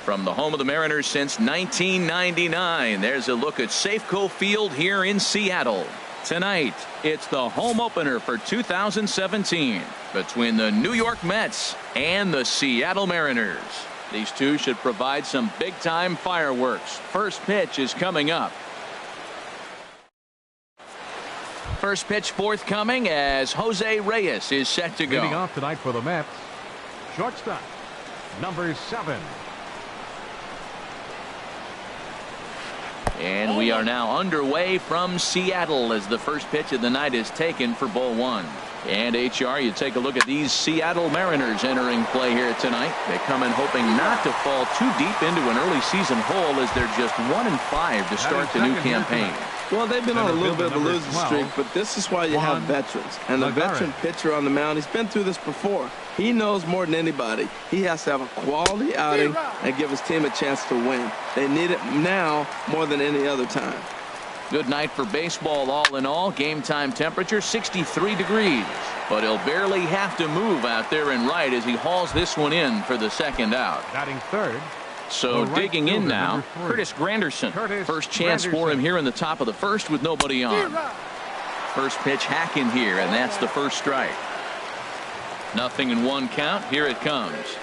From the home of the Mariners since 1999, there's a look at Safeco Field here in Seattle. Tonight, it's the home opener for 2017 between the New York Mets and the Seattle Mariners. These two should provide some big-time fireworks. First pitch is coming up. First pitch forthcoming as Jose Reyes is set to go. Leading off tonight for the Mets, shortstop, number 7. And we are now underway from Seattle as the first pitch of the night is taken for ball 1. And HR, you take a look at these Seattle Mariners entering play here tonight. They come in hoping not to fall too deep into an early season hole as they're just 1-5 to start the new campaign. Well, they've been on a little bit of a losing streak, but this is why you have veterans. And the veteran pitcher on the mound, he's been through this before. He knows more than anybody. He has to have a quality outing and give his team a chance to win. They need it now more than any other time. Good night for baseball all in all. Game time temperature 63 degrees. But he'll barely have to move out there in right as he hauls this one in for the second out. Batting third. So digging in now, Curtis Granderson. First chance for him here in the top of the first with nobody on. First pitch hacking here, and that's the first strike. 0-1 count. Here it comes.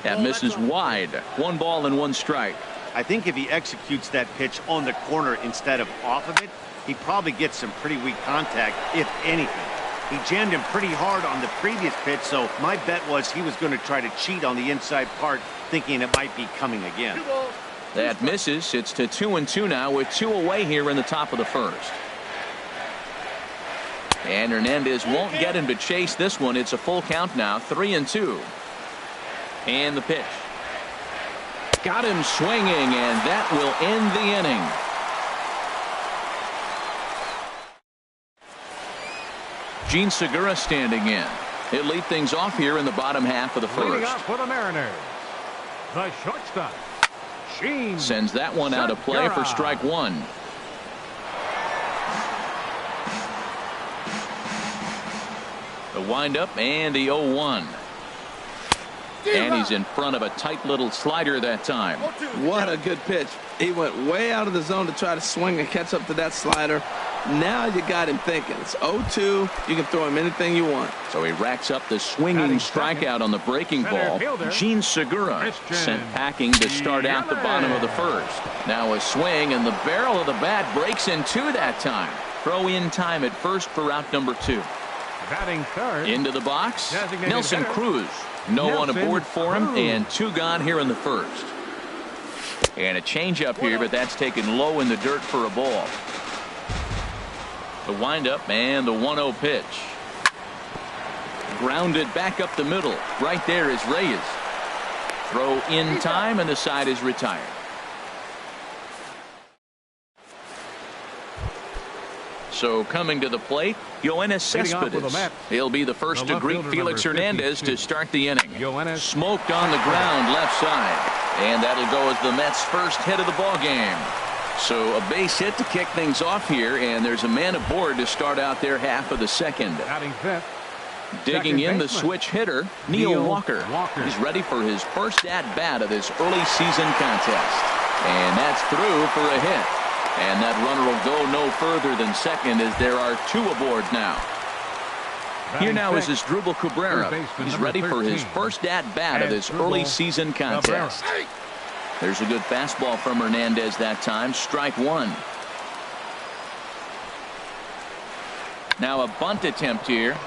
That misses wide. 1 ball and 1 strike. I think if he executes that pitch on the corner instead of off of it, he probably gets some pretty weak contact, if anything. He jammed him pretty hard on the previous pitch, so my bet was he was going to try to cheat on the inside part, thinking it might be coming again. That misses. It's to 2-2 now with 2 away here in the top of the first. And Hernandez won't get him to chase this one. It's a full count now, 3-2. And the pitch. Got him swinging, and that will end the inning. Gene Segura standing in. He'll lead things off here in the bottom half of the first. Leading off for the Mariners, the shortstop, Gene sends that one out of play for strike 1. The windup and the 0-1. And he's in front of a tight little slider that time. What a good pitch. He went way out of the zone to try to swing and catch up to that slider. Now you got him thinking. It's 0-2. You can throw him anything you want. So he racks up the swinging strikeout on the breaking ball. Gene Segura sent packing to start out the bottom of the first. Now a swing, and the barrel of the bat breaks in 2 that time. Throw in time at first for out number 2. Batting third. Into the box, Nelson Cruz. No one aboard for him, and 2 gone here in the first. And a changeup here, but that's taken low in the dirt for a ball. The windup and the 1-0 pitch. Grounded back up the middle. Right there is Reyes. Throw in time, and the side is retired. So coming to the plate, Yoenis Cespedes. He'll be the first to greet Felix Hernandez to start the inning. Smoked on the ground left side. And that'll go as the Mets' first hit of the ball game. So a base hit to kick things off here, and there's a man aboard to start out their half of the second. Digging in the switch hitter, Neil Walker. He's ready for his first at-bat of this early season contest. And that's through for a hit. And that runner will go no further than second as there are 2 aboard now. Here now is Asdrubal Cabrera. He's ready for his first at-bat of this early season contest. There's a good fastball from Hernandez that time. Strike 1. Now a bunt attempt here.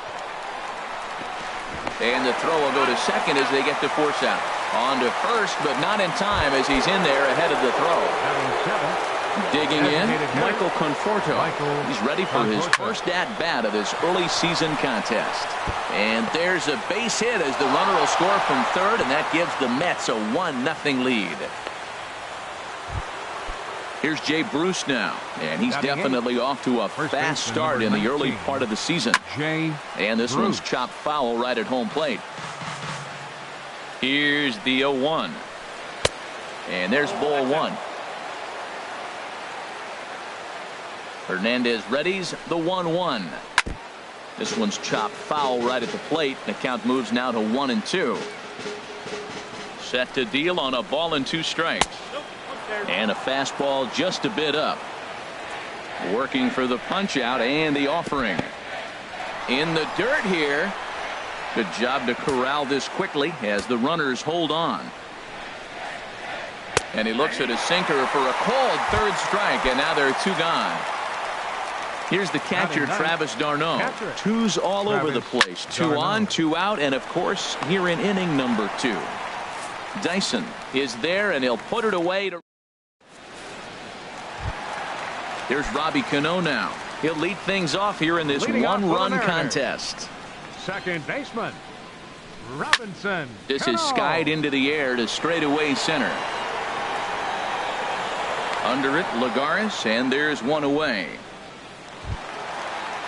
And the throw will go to second as they get the force out. On to first, but not in time as he's in there ahead of the throw. Digging in, Michael Conforto. He's ready for his first at-bat of this early season contest. And there's a base hit as the runner will score from third, and that gives the Mets a 1-0 lead. Here's Jay Bruce now, and he's definitely off to a fast start in the early part of the season. And this one's chopped foul right at home plate. Here's the 0-1. And there's ball 1. Hernandez readies the 1-1. This one's chopped foul right at the plate. The count moves now to 1-2. Set to deal on a ball and 2 strikes. And a fastball just a bit up. Working for the punch out and the offering. In the dirt here. Good job to corral this quickly as the runners hold on. And he looks at a sinker for a called 3rd strike, and now there are 2 gone. Here's the catcher, Travis d'Arnaud. 2's all over the place. 2 on, 2 out, and of course, here in inning number 2. Dyson is there, and he'll put it away. Here's Robbie Cano now. He'll lead things off here in this 1-run contest. Second baseman, Robinson. This is skied into the air to straightaway center. Under it, Lagares, and there's 1 away.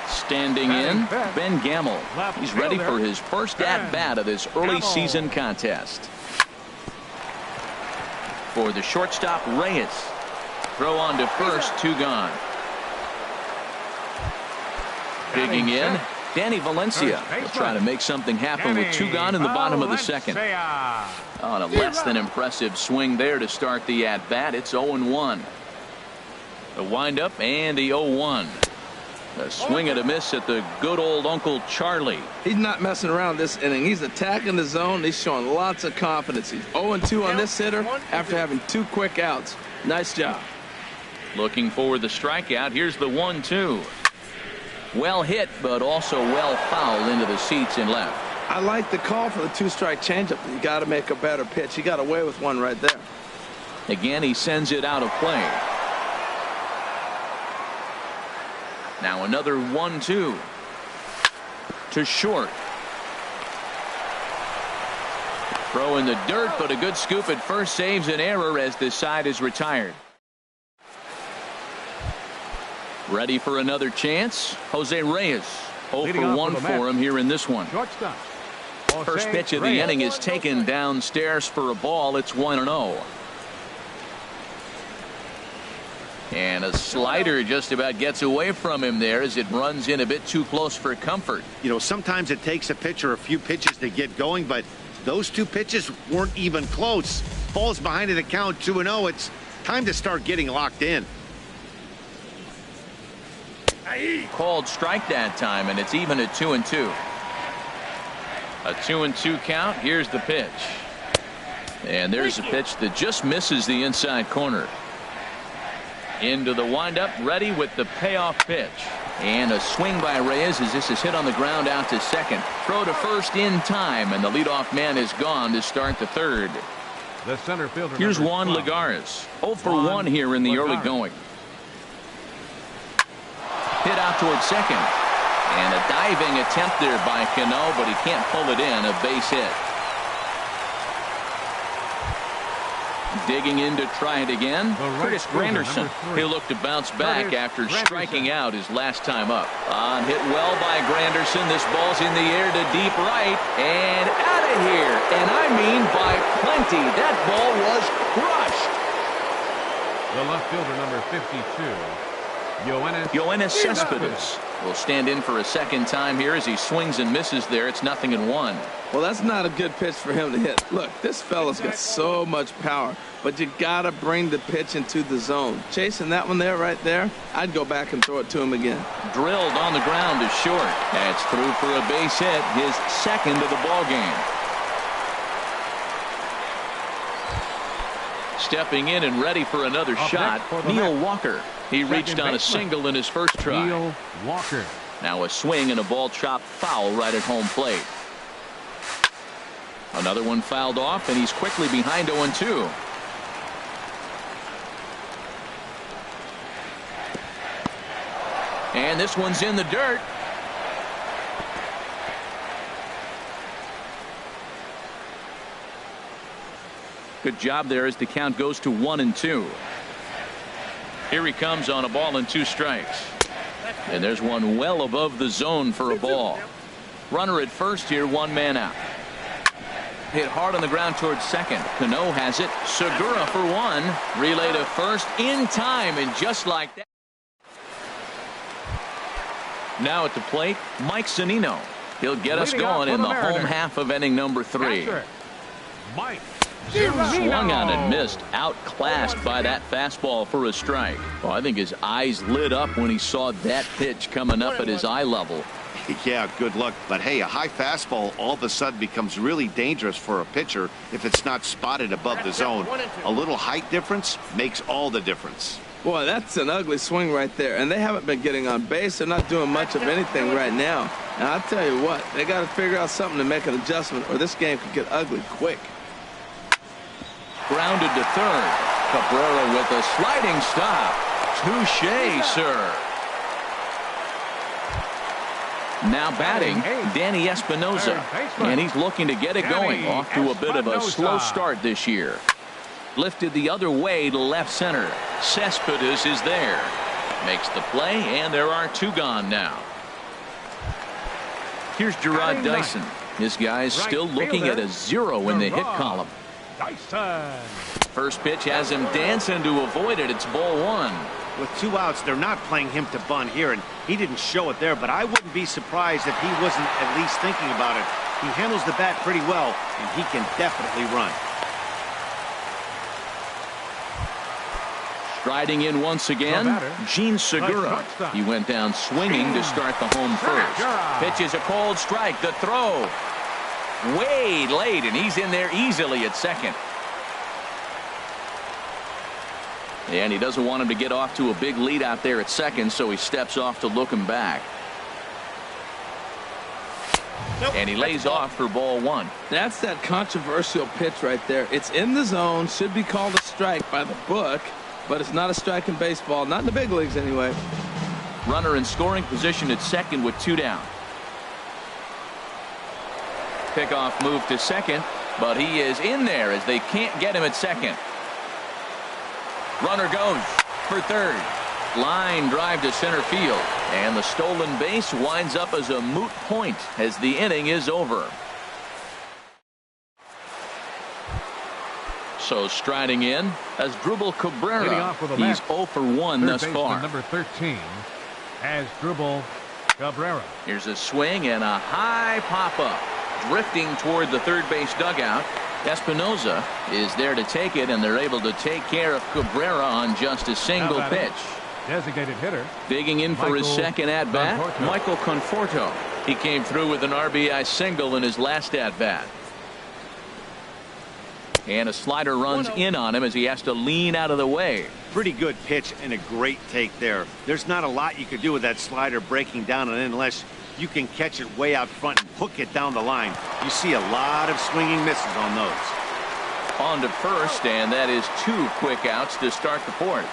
Standing in, Ben Gamel. He's ready for his first at-bat of this early season contest. For the shortstop, Reyes. Throw on to first, 2 gone. Digging in, Danny Valencia. He'll try to make something happen with 2 gone in the bottom of the 2nd. On a less than impressive swing there to start the at-bat. It's 0-1. The windup and the 0-1. A swing and a miss at the good old Uncle Charlie. He's not messing around this inning. He's attacking the zone. He's showing lots of confidence. He's 0-2 on this hitter after having 2 quick outs. Nice job. Looking for the strikeout. Here's the 1-2. Well hit, but also well fouled into the seats in left. I like the call for the 2-strike changeup. You got to make a better pitch. He got away with 1 right there. Again, he sends it out of play. Now another 1-2 to short. Throw in the dirt, but a good scoop at first saves an error as this side is retired. Ready for another chance. Jose Reyes 0 for 1 for him here in this one. First pitch of the inning is taken downstairs for a ball. It's 1-0. And a slider just about gets away from him there as it runs in a bit too close for comfort. You know, sometimes it takes a pitcher a few pitches to get going, but those 2 pitches weren't even close. Falls behind in the count 2-0. It's time to start getting locked in. Called strike that time, and it's even at 2-2. A 2-2 count. Here's the pitch. And there's a pitch that just misses the inside corner. Into the windup, ready with the payoff pitch. And a swing by Reyes as this is hit on the ground out to second. Throw to first in time, and the leadoff man is gone to start the 3rd. The center fielder. Here's Juan Lagares. 0 for 1 here in the early going. Hit out towards second. And a diving attempt there by Cano, but he can't pull it in. A base hit. Digging in to try it again. Curtis Granderson. He'll look to bounce back after striking out his last time up. On hit well by Granderson. This ball's in the air to deep right. And out of here. And I mean by plenty. That ball was crushed. The left fielder, number 52. Yoenis Cespedes will stand in for a second time here as he swings and misses there. It's 0-1. Well, that's not a good pitch for him to hit. Look, this fella's got so much power, but you got to bring the pitch into the zone. Chasing that one there, right there, I'd go back and throw it to him again. Drilled on the ground to short. That's through for a base hit, his 2nd of the ball game. Stepping in and ready for another shot, Neil Walker. He reached on a single in his first try. Neil Walker. Now a swing and a ball chopped foul right at home plate. Another one fouled off, and he's quickly behind 0-2. And this one's in the dirt. Good job there as the count goes to 1-2. Here he comes on a ball and 2 strikes. And there's one well above the zone for a ball. Runner at first here, 1 man out. Hit hard on the ground towards second. Cano has it. Segura for 1. Relay to first in time, and just like that. Now at the plate, Mike Zunino. He'll get us going in the home half of inning number 3. Mike Swung on and missed, outclassed by that fastball for a strike. Well, I think his eyes lit up when he saw that pitch coming up at his eye level. Yeah, good luck. But hey, a high fastball all of a sudden becomes really dangerous for a pitcher if it's not spotted above the zone. A little height difference makes all the difference. Boy, that's an ugly swing right there. And they haven't been getting on base. They're not doing much of anything right now. And I'll tell you what, they got to figure out something to make an adjustment or this game could get ugly quick. Grounded to third. Cabrera with a sliding stop. Touché, sir. Now batting, Danny Espinosa. And he's looking to get it going. Off to a bit of a slow start this year. Lifted the other way to left center. Cespedes is there. Makes the play, and there are two gone now. Here's Gerard Dyson. This guy's still looking at a 0 in the hit column. First pitch has him dancing to avoid it. It's ball 1. With 2 outs, they're not playing him to bunt here, and he didn't show it there, but I wouldn't be surprised if he wasn't at least thinking about it. He handles the bat pretty well, and he can definitely run. Striding in once again, Gene Segura. He went down swinging to start the home first. Pitches a cold strike. The throw. Way late, and he's in there easily at second. And he doesn't want him to get off to a big lead out there at second, so he steps off to look him back. And he lays off for ball 1. That's that controversial pitch right there. It's in the zone, should be called a strike by the book, but it's not a strike in baseball, not in the big leagues anyway. Runner in scoring position at second with 2 down. Pickoff move to second, but he is in there as they can't get him at second. Runner goes for third. Line drive to center field, and the stolen base winds up as a moot point as the inning is over. So striding in as Asdrubal Cabrera. He's 0 for 1 thus far. Number 13, Asdrubal Cabrera. Here's a swing and a high pop-up. Drifting toward the third base dugout. Espinosa is there to take it, and they're able to take care of Cabrera on just a single pitch. Designated hitter. Digging in for his second at-bat, Michael Conforto. He came through with an RBI single in his last at-bat. And a slider runs in on him as he has to lean out of the way. Pretty good pitch and a great take there. There's not a lot you could do with that slider breaking down and in unless you can catch it way out front and hook it down the line. You see a lot of swinging misses on those. On to first, and that is 2 quick outs to start the 4th.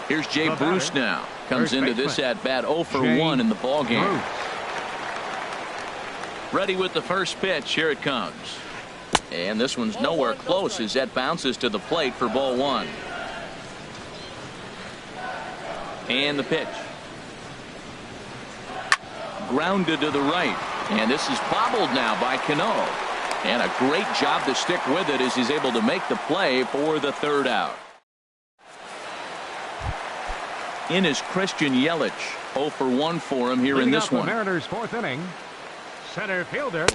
Here's Jay Bruce now. Comes into this at-bat 0 for 1 in the ballgame. Ready with the first pitch. Here it comes. And this one's nowhere close as that bounces to the plate for ball 1. And the pitch. Grounded to the right. And this is bobbled now by Cano. And a great job to stick with it as he's able to make the play for the 3rd out. In is Christian Yelich. 0 for 1 for him here in this one. Mariners' 4th inning. Center fielder.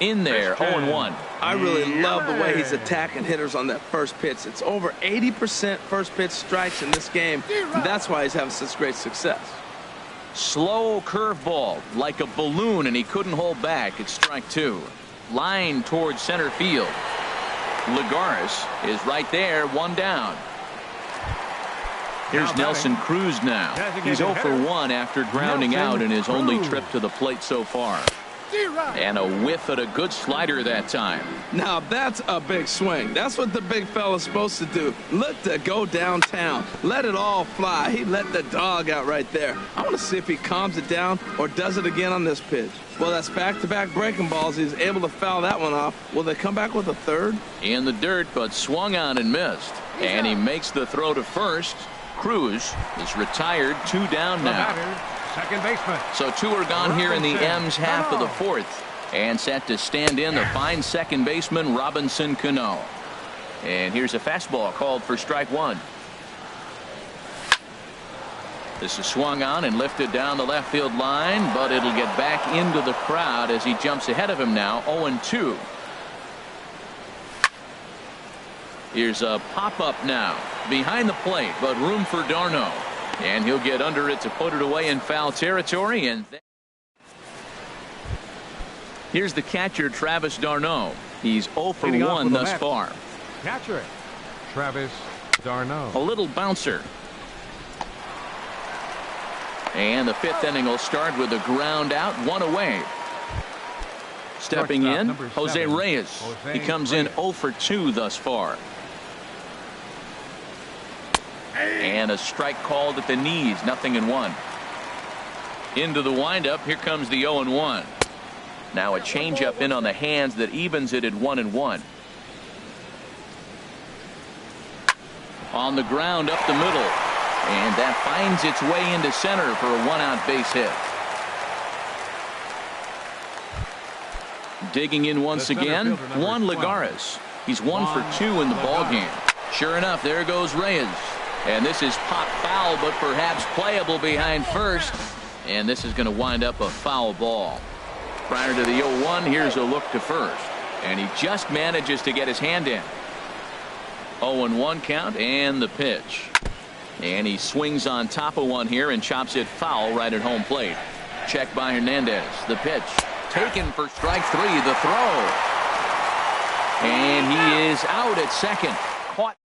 In there, 0-1. I really love the way he's attacking hitters on that first pitch. It's over 80% first pitch strikes in this game. And that's why he's having such great success. Slow curveball like a balloon, and he couldn't hold back. It's strike 2. Line towards center field. Lagares is right there, 1 down. Here's Nelson Cruz now. He's 0 for 1 after grounding out in his only trip to the plate so far. And a whiff at a good slider that time. Now that's a big swing. That's what the big fella's supposed to do. Look to go downtown. Let it all fly. He let the dog out right there. I want to see if he calms it down or does it again on this pitch. Well, that's back-to-back breaking balls. He's able to foul that one off. Will they come back with a 3rd? In the dirt, but swung on and missed. And he makes the throw to first. Cruz is retired, 2 down now. Second baseman. So 2 are gone here in the M's half of the 4th. And set to stand in the fine second baseman Robinson Cano. And here's a fastball called for strike 1. This is swung on and lifted down the left field line, but it'll get back into the crowd as he jumps ahead of him now, 0-2. Here's a pop-up now behind the plate, but room for d'Arnaud. And he'll get under it to put it away in foul territory. And here's the catcher, Travis d'Arnaud. He's 0 for 1 thus far. Catcher, Travis d'Arnaud. A little bouncer. And the 5th inning will start with a ground out, 1 away. Stepping in, Jose Reyes. He comes in 0 for 2 thus far. And a strike called at the knees, 0-1. Into the windup, here comes the 0-1. Now a changeup in on the hands that evens it at 1-1. On the ground up the middle. And that finds its way into center for a 1-out base hit. Digging in once again, Juan Lagares. He's 1 for 2 in the ballgame. Sure enough, there goes Reyes. And this is pop foul, but perhaps playable behind first. And this is going to wind up a foul ball. Prior to the 0-1, here's a look to first. And he just manages to get his hand in. 0-1 count and the pitch. And he swings on top of one here and chops it foul right at home plate. Check by Hernandez. The pitch. Taken for strike 3. The throw. And he is out at second. Caught.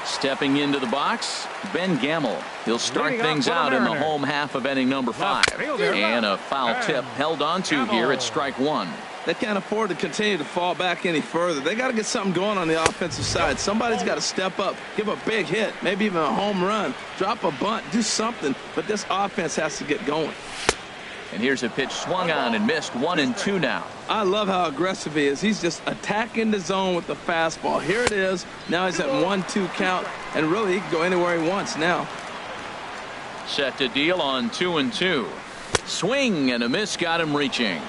Stepping into the box, Ben Gamel. He'll start things out in the home half of inning number 5. And a foul tip held onto here at strike 1. They can't afford to continue to fall back any further. They got to get something going on the offensive side. Somebody's got to step up, give a big hit, maybe even a home run, drop a bunt, do something. But this offense has to get going. And here's a pitch swung on and missed. 1-2 now. I love how aggressive he is. He's just attacking the zone with the fastball. Here it is. Now he's at 1-2 count, and really he can go anywhere he wants now. Set to deal on 2-2. Swing and a miss got him reaching.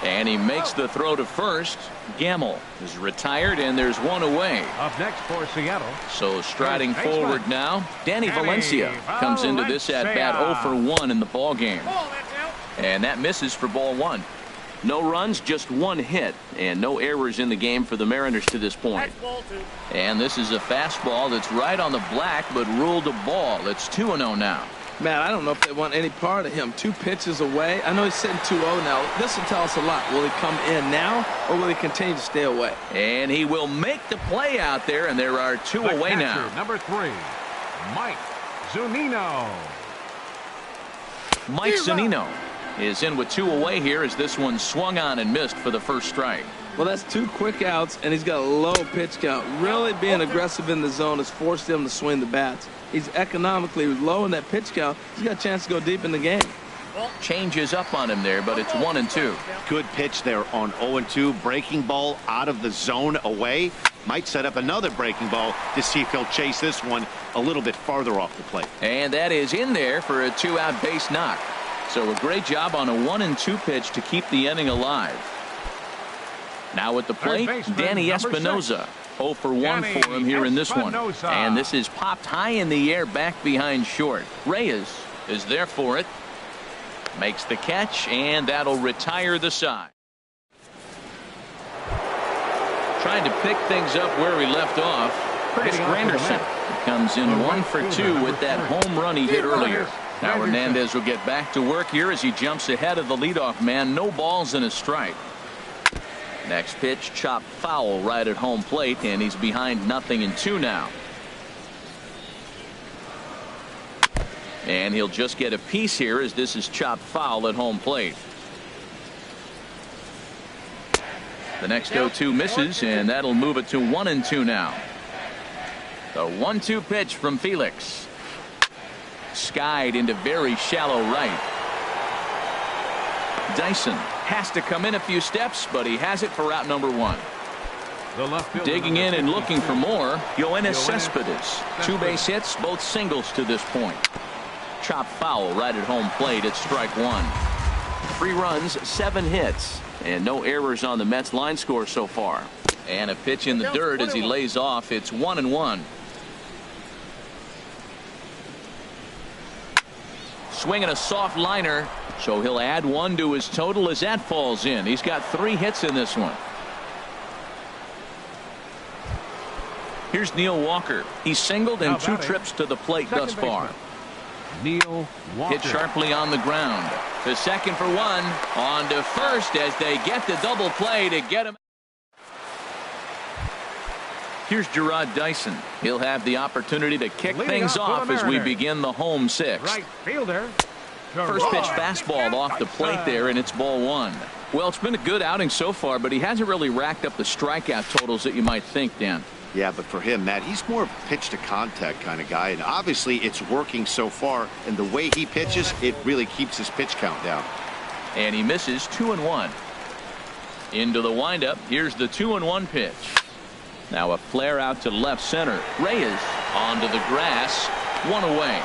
And he makes the throw to first. Gamel is retired, and there's 1 away. Up next for Seattle. So striding forward now, Danny Valencia comes into this at bat 0 for 1 in the ball game. And that misses for ball 1. No runs, just 1 hit, and no errors in the game for the Mariners to this point. And this is a fastball that's right on the black, but ruled a ball. It's 2-0 now. Man, I don't know if they want any part of him. 2 pitches away. I know he's sitting 2-0 now. This will tell us a lot. Will he come in now, or will he continue to stay away? And he will make the play out there, and there are 2 away catcher, now. Number 3, Mike Zunino. Mike Zunino is in with 2 away here as this one swung on and missed for the first strike. Well, that's 2 quick outs, and he's got a low pitch count. Really being aggressive in the zone has forced him to swing the bats. He's economically low in that pitch count. He's got a chance to go deep in the game. Changes up on him there, but it's 1-2. Good pitch there on 0-2. Breaking ball out of the zone away. Might set up another breaking ball to see if he'll chase this one a little bit farther off the plate. And that is in there for a 2-out base knock. So a great job on a 1-2 pitch to keep the inning alive. Now at the plate, Danny Espinosa. 0 for 1 for him here in this one. And this is popped high in the air back behind short. Reyes is there for it. Makes the catch, and that'll retire the side. Trying to pick things up where we left off. Chris Granderson comes in 1 for 2 with that home run he hit earlier. Now Hernandez will get back to work here as he jumps ahead of the leadoff man. No balls and a strike. Next pitch, chopped foul right at home plate, and he's behind 0-2 now. And he'll just get a piece here as this is chopped foul at home plate. The next 0-2 misses, and that'll move it to 1-2 now. The 1-2 pitch from Felix. Skied into very shallow right. Dyson has to come in a few steps, but he has it for out number 1. Digging in and looking for more, Yoenis Cespedes. 2 base hits, both singles to this point. Chopped foul right at home plate at strike 1. 3 runs, 7 hits, and no errors on the Mets line score so far. And a pitch in the dirt as he lays off. It's 1-1. Swinging a soft liner, So he'll add 1 to his total as that falls in. He's got 3 hits in this one. Here's Neil Walker. He's singled in 2 trips to the plate thus far. Neil Walker. Hit sharply on the ground. To second for 1. On to first as they get the double play to get him. Here's Gerard Dyson. He'll have the opportunity to kick things off as we begin the home 6th. Right fielder. First pitch fastball off the plate there, and it's ball 1. Well, it's been a good outing so far, but he hasn't really racked up the strikeout totals that you might think, Dan. Yeah, but for him, Matt, he's more of a pitch to contact kind of guy, and obviously it's working so far, and the way he pitches, it really keeps his pitch count down. And he misses 2-1. Into the windup. Here's the 2-1 pitch. Now a flare out to left center. Reyes onto the grass. 1 away.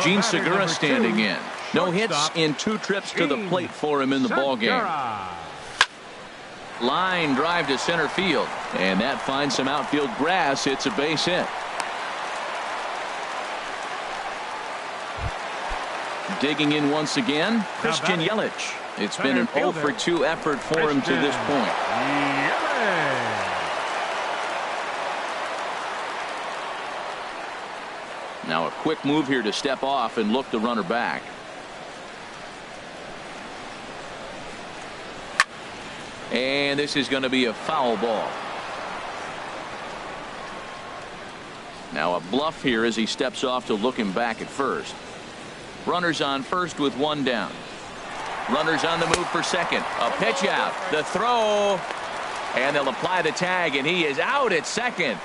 Gene Segura standing in. No hits in 2 trips to the plate for him in the ballgame. Line drive to center field, and that finds some outfield grass. It's a base hit. Digging in once again, Christian Yelich. It's been an 0 for 2 effort for him to this point. Now a quick move here to step off and look the runner back. And this is going to be a foul ball. Now a bluff here as he steps off to look him back at first. Runners on first with 1 down. Runners on the move for second. A pitch out. The throw. And they'll apply the tag, and he is out at second.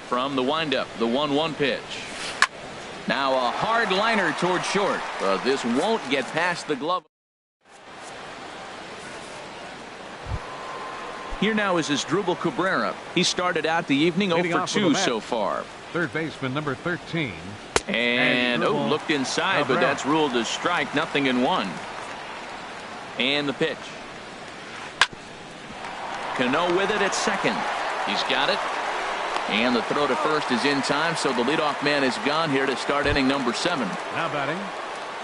From the windup, the 1-1 pitch. Now a hard liner toward short. This won't get past the glove. Here now is Asdrubal Cabrera. He started out the evening 0 for 2 so far. Third baseman number 13. And looked inside, but that's ruled as strike. 0-1. And the pitch. Cano with it at second. He's got it. And the throw to first is in time, so the leadoff man is gone here to start inning number 7. Now batting.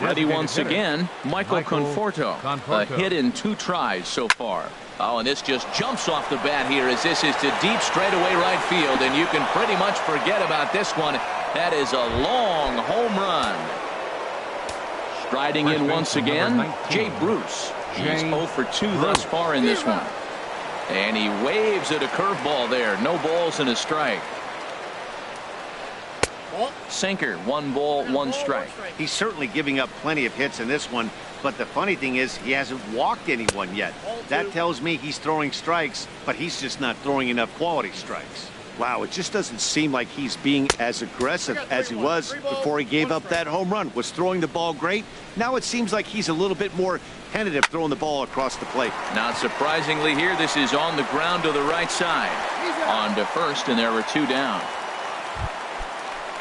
Ready once again, Michael Conforto. A hit in 2 tries so far. Oh, and this just jumps off the bat here as this is to deep straightaway right field, and you can pretty much forget about this one. That is a long home run. Striding in once again, Jay Bruce. He's 0 for 2 thus far in this one. And he waves at a curveball there. No balls and a strike. Sinker, 1 ball, 1 strike. He's certainly giving up plenty of hits in this one, but the funny thing is he hasn't walked anyone yet. That tells me he's throwing strikes, but he's just not throwing enough quality strikes. Wow, it just doesn't seem like he's being as aggressive as he was before he gave up that home run. Was throwing the ball great. Now it seems like he's a little bit more tentative throwing the ball across the plate. Not surprisingly here, this is on the ground to the right side. On to first, and there are 2 down.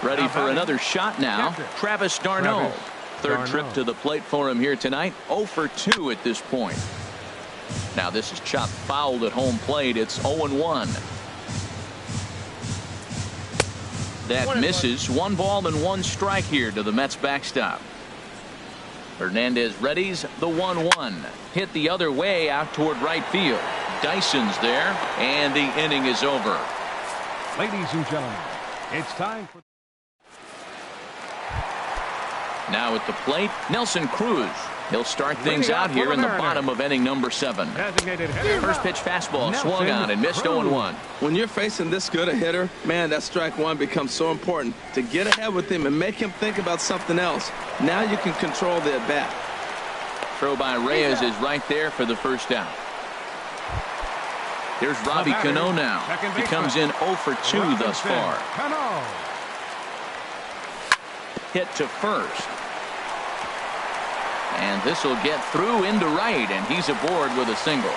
Ready for another shot now, Travis d'Arnaud. Third trip to the plate for him here tonight. 0 for 2 at this point. Now this is chopped fouled at home plate. It's 0-1. That misses. 1 ball and 1 strike here to the Mets backstop. Hernandez readies the 1-1. Hit the other way out toward right field. Dyson's there, and the inning is over. Ladies and gentlemen, it's time for... Now at the plate, Nelson Cruz. He'll start things out here in the bottom of inning number 7. First pitch fastball swung on and missed 0-1. When you're facing this good a hitter, man, that strike 1 becomes so important to get ahead with him and make him think about something else. Now you can control the at bat. Throw by Reyes is right there for the first out. Here's Robbie Cano now. He comes in 0 for 2 thus far. Hit to first. And this will get through into right, and he's aboard with a single.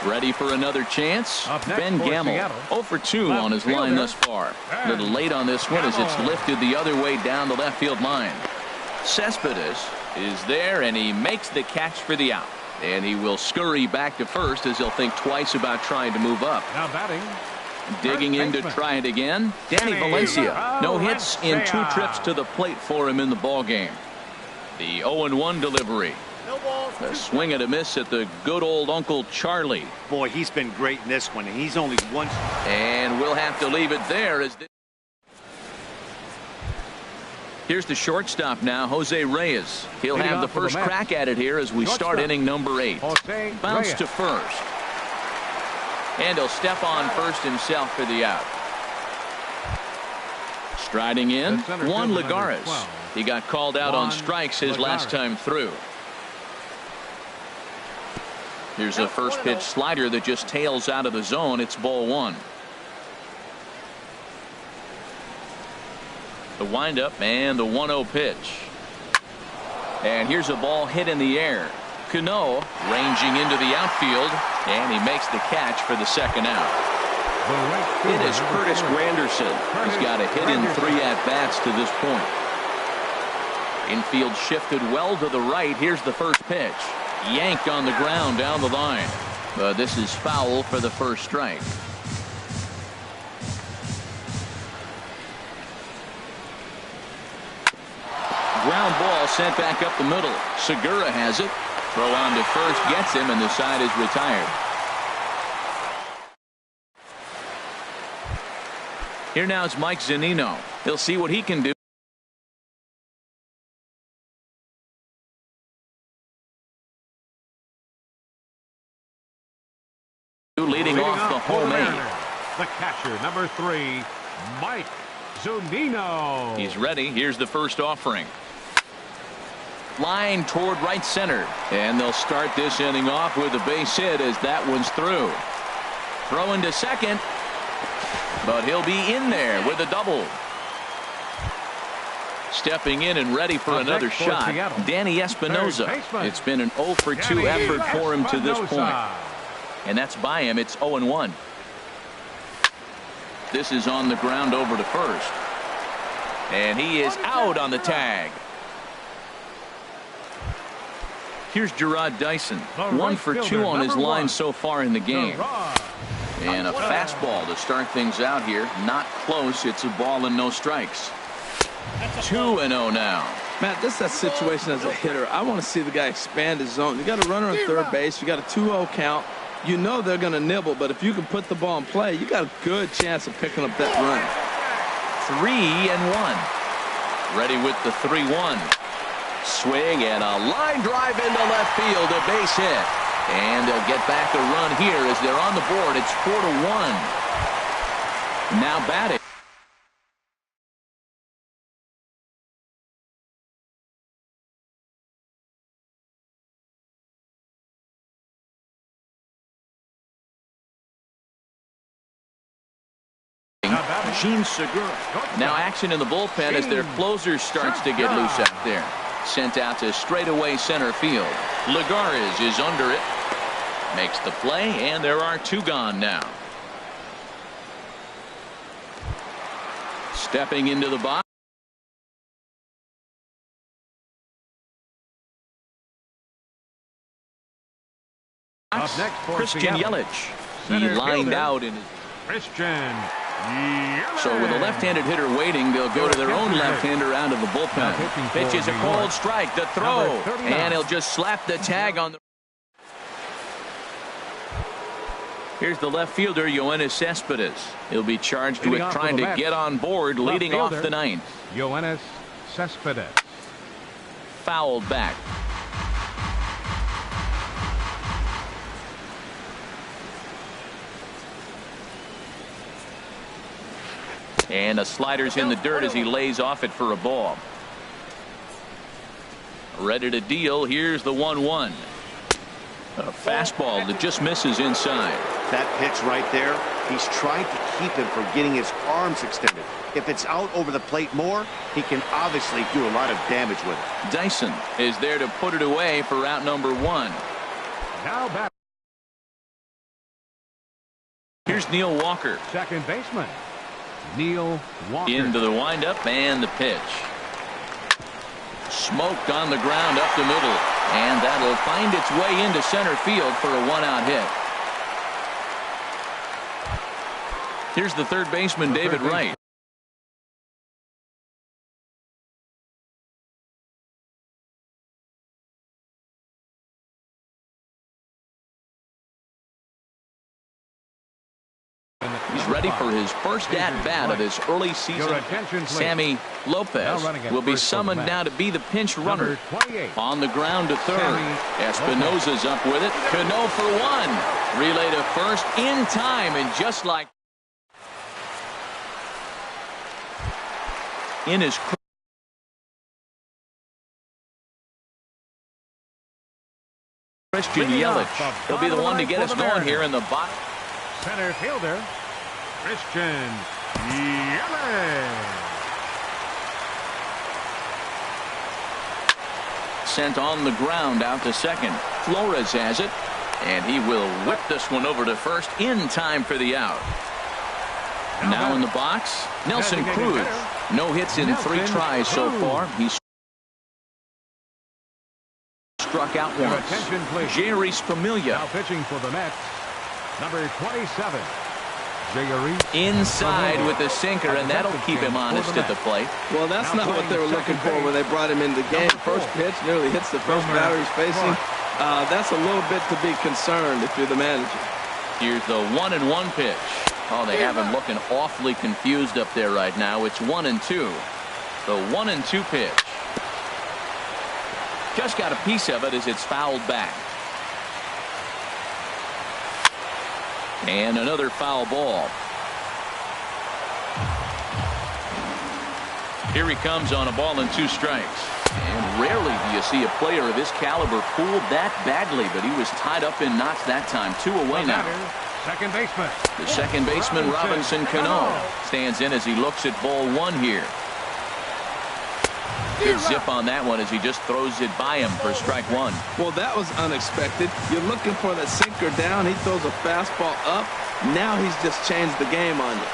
Ready for another chance? Ben Gamble, 0 for 2 on his line thus far. A little late on this one as it's lifted the other way down the left field line. Cespedes is there, and he makes the catch for the out. And he will scurry back to first as he'll think twice about trying to move up. Now batting. Digging in to try it again. Danny Valencia. No hits in 2 trips to the plate for him in the ball game. The 0-1 delivery. A swing and a miss at the good old Uncle Charlie. Boy, he's been great in this one. He's only one. And we'll have to leave it there. Here's the shortstop now, Jose Reyes. He'll have the first crack at it here as we start inning number 8. Bounce to first. And he'll step on first himself for the out. Striding in, Juan Lagares. He got called out on strikes his last time through. Here's a first pitch slider that just tails out of the zone. It's ball 1. The windup and the 1-0 pitch. And here's a ball hit in the air. Cano ranging into the outfield, and he makes the catch for the second out. It is Curtis Granderson. He's got a hit in 3 at-bats to this point. Infield shifted well to the right. Here's the first pitch. Yanked on the ground down the line. This is foul for the first strike. Ground ball sent back up the middle. Segura has it. Throw on to first gets him, and the side is retired. Here now is Mike Zunino. He'll see what he can do. Leading off the home 8. The catcher, number 3, Mike Zunino. He's ready. Here's the first offering. Line toward right center. And they'll start this inning off with a base hit as that one's through. Throwing to second. But he'll be in there with a double. Stepping in and ready for another shot, Danny Espinoza. It's been an 0 for 2 effort for him to this point. And that's by him. It's 0-1. This is on the ground over to first. And he is out on the tag. Here's Gerard Dyson. 1 for 2 on his line so far in the game. And a fastball to start things out here. Not close. It's a ball and no strikes. 2-0 now. Matt, this is that situation as a hitter. I want to see the guy expand his zone. You got a runner on third base. You got a 2-0 count. You know they're going to nibble, but if you can put the ball in play, you got a good chance of picking up that run. 3-1. Ready with the 3-1. Swing and a line drive into left field, a base hit. And they'll get back a run here as they're on the board. It's 4-1. Now batting. Gene Segura. Now action in the bullpen as their closer starts to get loose out there. Sent out to straightaway center field. Lagares is under it. Makes the play, and there are 2 gone now. Stepping into the box. Christian Yelich. He lined out in his. So with a left-handed hitter waiting, they'll go to their own left-hander out of the bullpen. Pitch is a cold strike. The throw. And he'll just slap the tag on the. Here's the left fielder, Yoenis Cespedes. He'll be charged with trying to get on board, leading off the 9th. Yoenis Cespedes. Fouled back. And a slider's in the dirt as he lays off it for a ball. Ready to deal. Here's the 1-1. A fastball that just misses inside. That pitch right there, he's trying to keep him from getting his arms extended. If it's out over the plate more, he can obviously do a lot of damage with it. Dyson is there to put it away for out number 1. Now back. Here's Neil Walker. Second baseman. Neil Walker. Into the windup and the pitch. Smoked on the ground up the middle. And that'll find its way into center field for a one-out hit. Here's the third baseman, David Wright. He's ready for his first at-bat of this early season. Sammy Lopez will be summoned now to be the pinch runner. On the ground to third. Espinosa's up with it. Cano for one. Relay to first in time, and just like in his Christian Yelich. He'll be the one to get us going here in the bottom. Center fielder, Christian Yelich. Sent on the ground out to second. Flores has it, and he will whip this one over to first in time for the out. Now in the box, Nelson Cruz. No hits in 3 tries so far. He's struck out once. Jerry Familia. Now pitching for the Mets, number 27. Inside with the sinker, and that'll keep him honest at the plate. Well, that's not what they were looking for when they brought him into the game. First pitch nearly hits the first batter he's facing. That's a little bit to be concerned if you're the manager. Here's the 1-1 pitch. Oh, they have him looking awfully confused up there right now. It's 1-2. The 1-2 pitch. Just got a piece of it as it's fouled back. And another foul ball. Here he comes on a ball and 2 strikes. And rarely do you see a player of his caliber fooled that badly, but he was tied up in knots that time. 2 away now. Second baseman. The second baseman, Robinson Cano, stands in as he looks at ball 1 here. Good zip on that one as he just throws it by him for strike 1. Well, that was unexpected. You're looking for that sinker down. He throws a fastball up. Now he's just changed the game on you.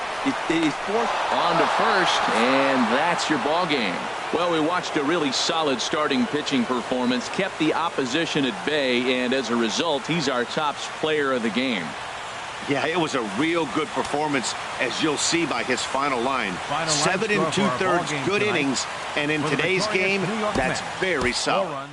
He's forced on to first, and that's your ball game. Well, we watched a really solid starting pitching performance, kept the opposition at bay, and as a result, he's our top player of the game. Yeah, it was a real good performance, as you'll see by his final line. 7 2/3 good innings, and in today's game, that's very solid.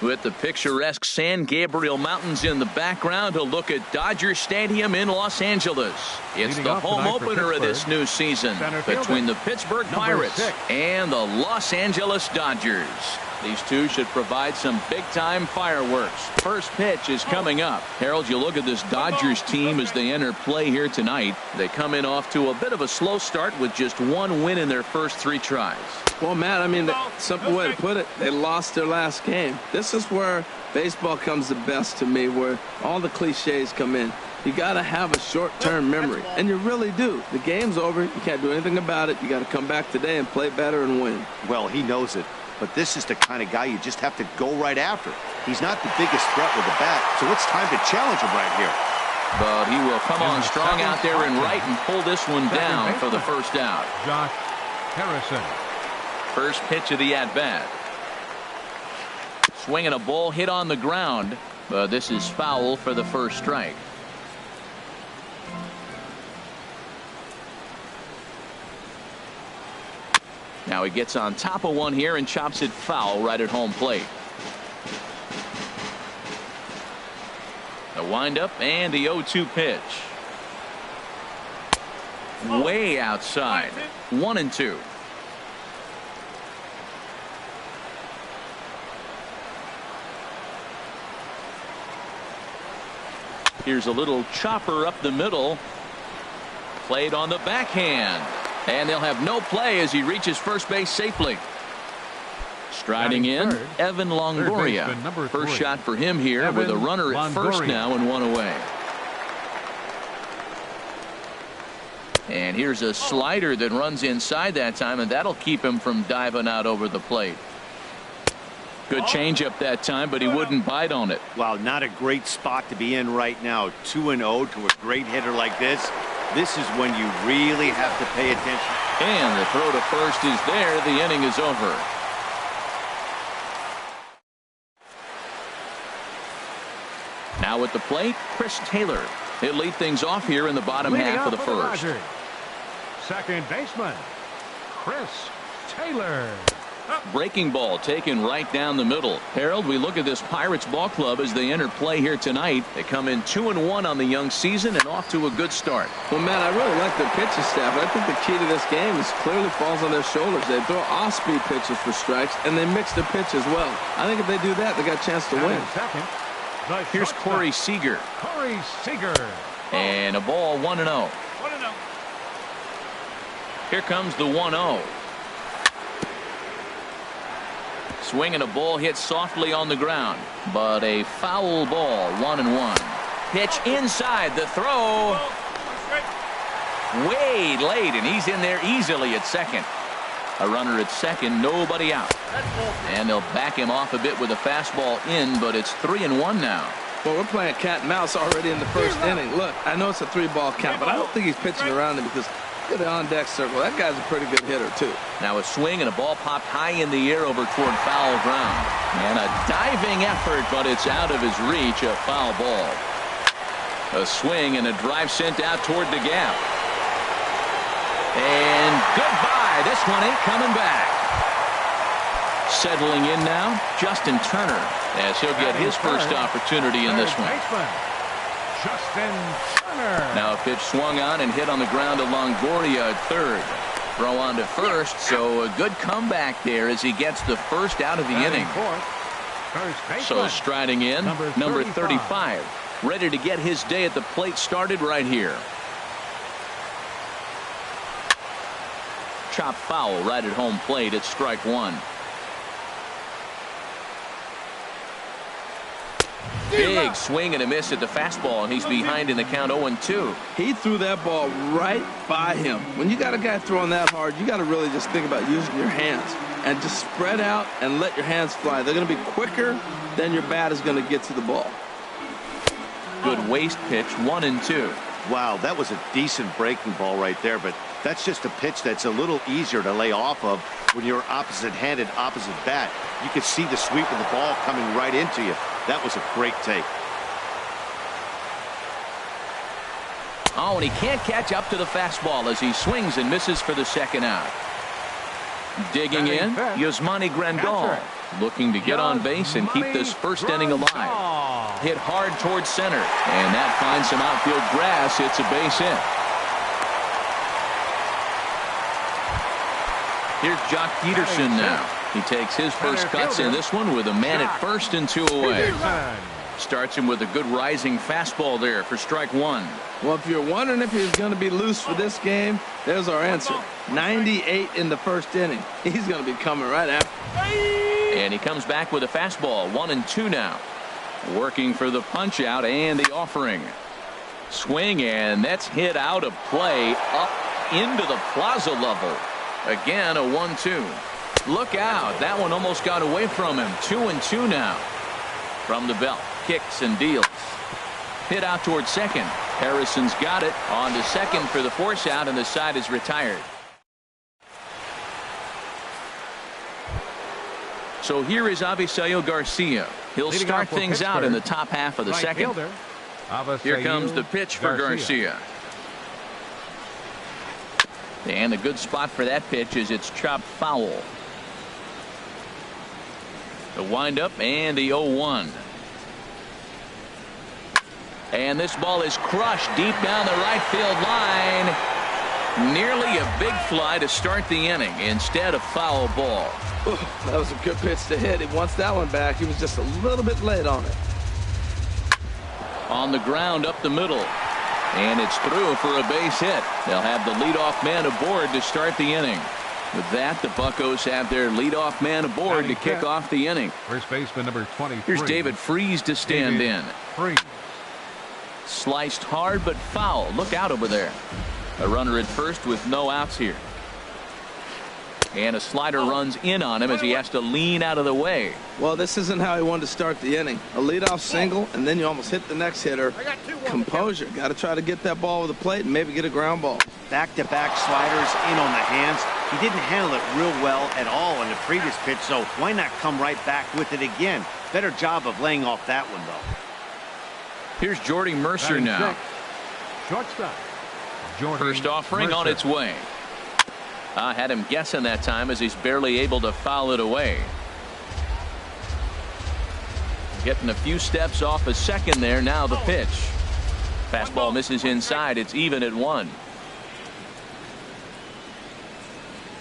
With the picturesque San Gabriel Mountains in the background, a look at Dodger Stadium in Los Angeles. It's the home opener of this new season between the Pittsburgh Pirates and the Los Angeles Dodgers. These two should provide some big-time fireworks. First pitch is coming up. Harold, you look at this Dodgers team as they enter play here tonight. They come in off to a bit of a slow start with just one win in their first 3 tries. Well, Matt, I mean, the simple way to put it, they lost their last game. This is where baseball comes the best to me, where all the cliches come in. You got to have a short-term memory, and you really do. The game's over. You can't do anything about it. You got to come back today and play better and win. Well, he knows it. But this is the kind of guy you just have to go right after. He's not the biggest threat with the bat, so it's time to challenge him right here. But he will come on strong out there in right and pull this one down for the first out. Josh Harrison. First pitch of the at-bat. Swinging a ball hit on the ground, but this is foul for the first strike. Now he gets on top of one here and chops it foul right at home plate. The windup and the 0-2 pitch. Way outside. 1-2. Here's a little chopper up the middle. Played on the backhand. And they'll have no play as he reaches first base safely. Striding in, Evan Longoria. First shot for him here with a runner at first now and one away. And here's a slider that runs inside that time, and that'll keep him from diving out over the plate. Good changeup that time, but he wouldn't bite on it. Wow, not a great spot to be in right now. 2-0 to a great hitter like this. This is when you really have to pay attention. And the throw to first is there. The inning is over. Now at the plate, Chris Taylor. He'll lead things off here in the bottom half of the first. Second baseman, Chris Taylor. Breaking ball taken right down the middle. Harold, we look at this Pirates ball club as they enter play here tonight. They come in 2-1 on the young season and off to a good start. Well, Matt, I really like their pitching staff. I think the key to this game is clearly falls on their shoulders. They throw off-speed pitches for strikes, and they mix their pitch as well. I think if they do that, they got a chance to win. Second, here's Corey Seager. Corey Seager. And a ball 1-0. 1-0. Here comes the 1-0. Swing and a ball hit softly on the ground, but a foul ball. 1-1. Pitch inside, the throw way late, and he's in there easily at second. A runner at second, nobody out, and they'll back him off a bit with a fastball in, but it's 3-1 now. Well, we're playing cat and mouse already in the first inning. Look, I know it's a 3-ball count, but I don't think he's pitching around him because look at the on-deck circle. That guy's a pretty good hitter, too. Now a swing and a ball popped high in the air over toward foul ground. And a diving effort, but it's out of his reach, a foul ball. A swing and a drive sent out toward the gap. And goodbye. This one ain't coming back. Settling in now, Justin Turner, as he'll get his first opportunity in this one. Justin Turner. Now a pitch swung on and hit on the ground to Longoria at third. Throw on to first, so a good comeback there as he gets the first out of the inning. So striding in, number 35. Ready to get his day at the plate started right here. Chop foul right at home plate. It's strike one. Big swing and a miss at the fastball, and he's behind in the count 0-2. He threw that ball right by him. When you got a guy throwing that hard, you got to really just think about using your hands and just spread out and let your hands fly. They're going to be quicker than your bat is going to get to the ball. Good waist pitch, 1-2. Wow, that was a decent breaking ball right there, but that's just a pitch that's a little easier to lay off of when you're opposite-handed, opposite bat. You could see the sweep of the ball coming right into you. That was a great take. Oh, and he can't catch up to the fastball as he swings and misses for the second out. Digging in, Yasmani Grandal, looking to get on base and keep this first inning alive. Hit hard towards center, and that finds some outfield grass. It's a base hit. Here's Jock Peterson now. He takes his first cuts in this one with a man at first and 2 away. Starts him with a good rising fastball there for strike one. Well, if you're wondering if he's going to be loose for this game, there's our answer. 98 in the first inning. He's going to be coming right after. And he comes back with a fastball. 1-2 now. Working for the punch out and the offering. Swing, and that's hit out of play up into the plaza level. Again, a 1-2. Look out. That one almost got away from him. 2-2 now. From the belt. Kicks and deals. Hit out towards second. Harrison's got it. On to second for the force out, and the side is retired. So here is Avisail Garcia. He'll start things out in the top half of the second. Here comes the pitch for Garcia. And a good spot for that pitch is it's chopped foul. The windup and the 0-1. And this ball is crushed deep down the right field line. Nearly a big fly to start the inning instead of foul ball. Ooh, that was a good pitch to hit. He wants that one back. He was just a little bit late on it. On the ground up the middle. And it's through for a base hit. They'll have the leadoff man aboard to start the inning. With that, the Buccos have their leadoff man aboard to kick off the inning. First baseman number 23. Here's David Freese to stand in. Sliced hard but foul. Look out over there. A runner at first with no outs here. And a slider runs in on him as he has to lean out of the way. Well, this isn't how he wanted to start the inning. A leadoff single, and then you almost hit the next hitter. Composure. Got to try to get that ball over the plate and maybe get a ground ball. Back-to-back sliders in on the hands. He didn't handle it real well at all in the previous pitch, so why not come right back with it again? Better job of laying off that one, though. Here's Jordy Mercer now. Shortstop. First offering on its way. I had him guessing that time as he's barely able to foul it away. Getting a few steps off a second there. Now the pitch. Fastball misses inside. It's even at 1.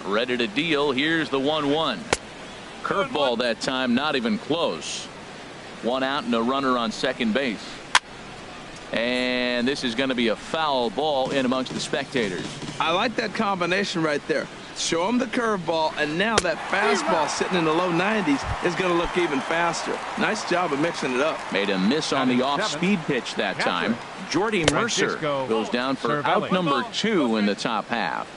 Ready to deal. Here's the 1-1. Curveball that time, not even close. 1 out and a runner on second base. And this is going to be a foul ball in amongst the spectators. I like that combination right there. Show him the curveball, and now that fastball sitting in the low 90s is going to look even faster. Nice job of mixing it up. Made a miss on the off-speed pitch that time. Jordy Mercer goes down for out number 2 in the top half.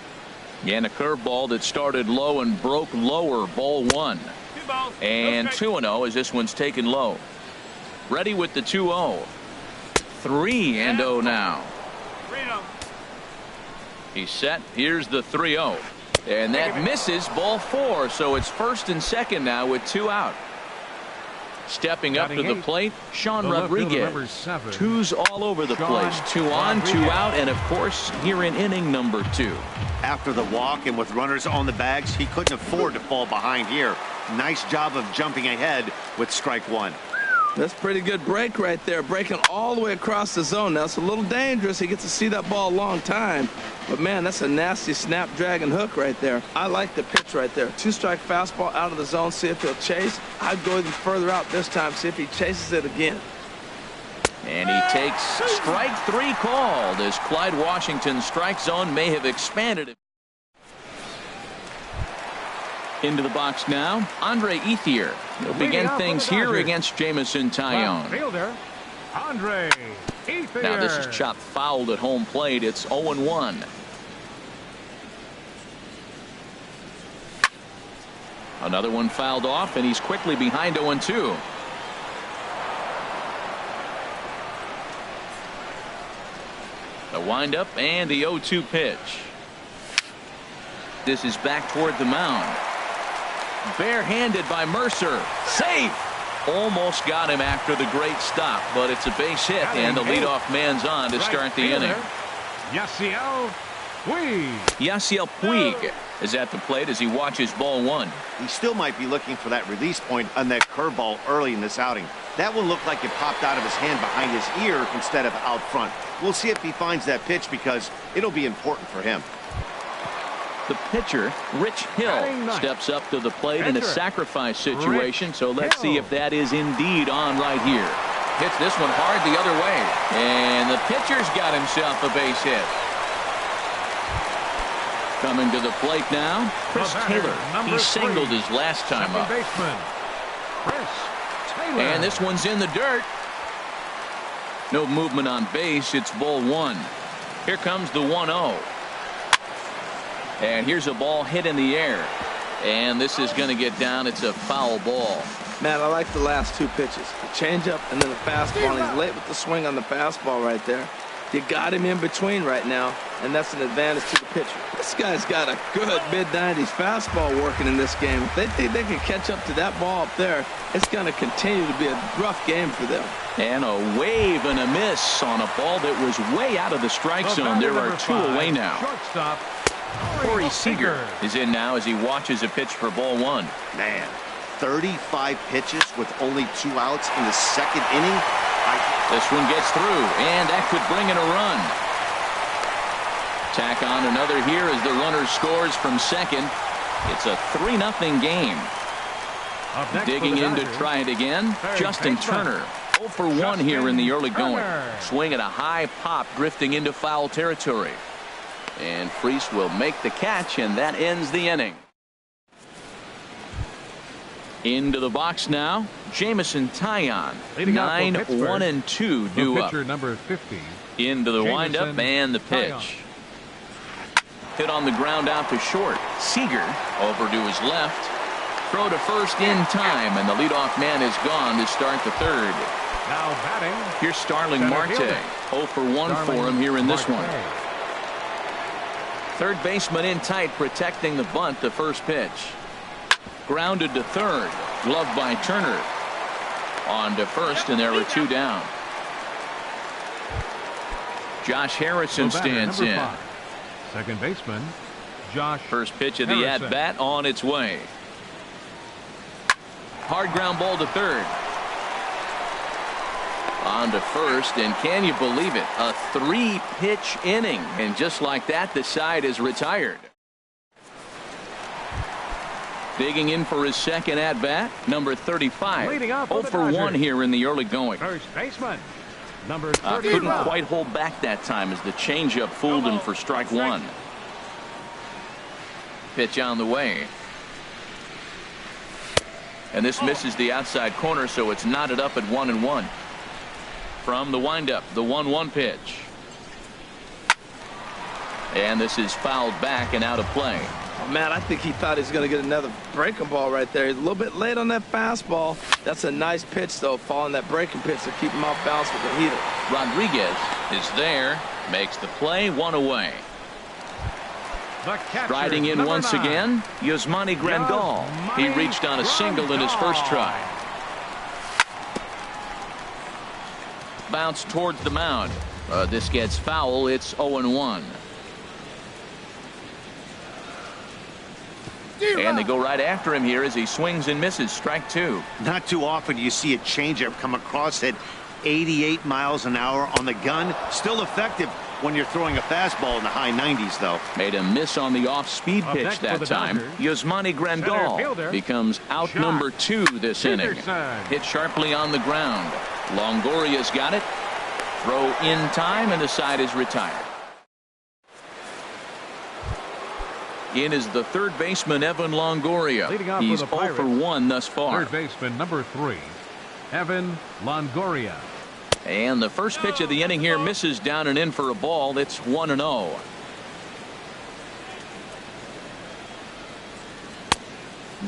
And a curveball that started low and broke lower. Ball 1. And 2-0 as this one's taken low. Ready with the 2-0. 3-0 now. He's set. Here's the 3-0. And that misses. Ball 4. So it's first and second now with 2 out. Stepping up to the plate, Sean Rodriguez. 2's all over the place. 2 on, 2 out, and of course here in inning number 2. After the walk and with runners on the bags, he couldn't afford to fall behind here. Nice job of jumping ahead with strike 1. That's pretty good break right there, breaking all the way across the zone. Now it's a little dangerous. He gets to see that ball a long time, but man, that's a nasty snapdragon hook right there. I like the pitch right there. 2-strike fastball out of the zone. See if he'll chase. I'd go even further out this time. See if he chases it again. And he takes strike 3 called as Clyde Washington's strike zone may have expanded it. Into the box now, Andre Ethier. He'll begin things here against Jamison Tyone. Now this is chopped fouled at home plate. It's 0-1. Another one fouled off, and he's quickly behind 0-2. The windup and the 0-2 pitch. This is back toward the mound. Barehanded by Mercer. Safe. Almost got him after the great stop, but it's a base hit, and the leadoff man's on to start the inning. Yasiel Puig is at the plate as he watches ball 1. He still might be looking for that release point on that curveball early in this outing. That one looked like it popped out of his hand behind his ear instead of out front. We'll see if he finds that pitch because it'll be important for him. The pitcher, Rich Hill, steps up to the plate in a sacrifice situation, so let's see if that is indeed on right here. Hits this one hard the other way, and the pitcher's got himself a base hit. Coming to the plate now, Chris Taylor. He singled his last time up. And this one's in the dirt. No movement on base. It's ball 1. Here comes the 1-0. And here's a ball hit in the air. And this is going to get down. It's a foul ball. Man, I like the last 2 pitches. The changeup and then the fastball. And he's late with the swing on the fastball right there. You got him in between right now, and that's an advantage to the pitcher. This guy's got a good mid-90s fastball working in this game. If they think they can catch up to that ball up there, it's going to continue to be a rough game for them. And a wave and a miss on a ball that was way out of the strike zone. There are 2 away now. Corey Seager is in now as he watches a pitch for ball 1. Man, 35 pitches with only 2 outs in the second inning. This one gets through, and that could bring in a run. Tack on another here as the runner scores from second. It's a 3-0 game. Digging in to try it again, Justin Turner. 0 for 1 here in the early going. Swing at a high pop, drifting into foul territory. And Freese will make the catch, and that ends the inning. Into the box now, Jamison Taillon. 9-1-2 due up. Number 50. Into the windup and the pitch. Hit on the ground out to short. Seager over to his left. Throw to first in time, and the leadoff man is gone to start the third. Now batting. Here's Starling Marte. 0 for 1 for him here in this one. Third baseman in tight, protecting the bunt. The first pitch. Grounded to third. Gloved by Turner. On to first, and there are 2 down. Josh Harrison stands in. 5. Second baseman, Josh. First pitch of the at-bat on its way. Hard ground ball to third. On to first, and can you believe it? A 3-pitch inning, and just like that, the side is retired. Digging in for his second at-bat, number 35. 0 for 1 here in the early going. First baseman, number 30. Couldn't quite hold back that time as the changeup fooled him for strike 1. Pitch on the way. And this misses the outside corner, so it's knotted up at 1-1. From the windup, the 1-1 pitch. And this is fouled back and out of play. Oh, man, I think he thought he was going to get another breaking ball right there. He's a little bit late on that fastball. That's a nice pitch, though, following that breaking pitch to keep him off balance with the heater. Rodriguez is there, makes the play, 1 away. Riding in once again, Yasmani Grandal. He reached on a single in his first try. Bounce towards the mound. This gets foul. It's 0-1. And they go right after him here as he swings and misses. Strike 2. Not too often you see a changeup come across at 88 miles an hour on the gun. Still effective when you're throwing a fastball in the high 90s, though. Made a miss on the off-speed pitch that time. Yasmani Grandal becomes out number 2 this inning. Hit sharply on the ground. Longoria's got it. Throw in time, and the side is retired. In is the third baseman, Evan Longoria. He's 0 for 1 thus far. Third baseman, number 3, Evan Longoria. And the first pitch of the inning here misses down and in for a ball. It's 1-0.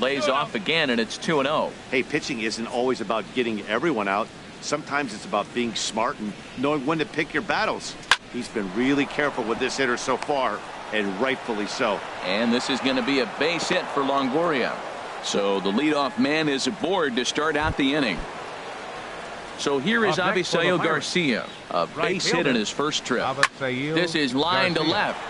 Lays off again, and it's 2-0. Hey, pitching isn't always about getting everyone out. Sometimes it's about being smart and knowing when to pick your battles. He's been really careful with this hitter so far, and rightfully so. And this is going to be a base hit for Longoria. So the leadoff man is aboard to start out the inning. So here is Avisail Garcia, a base hit in his first trip. This is line to left.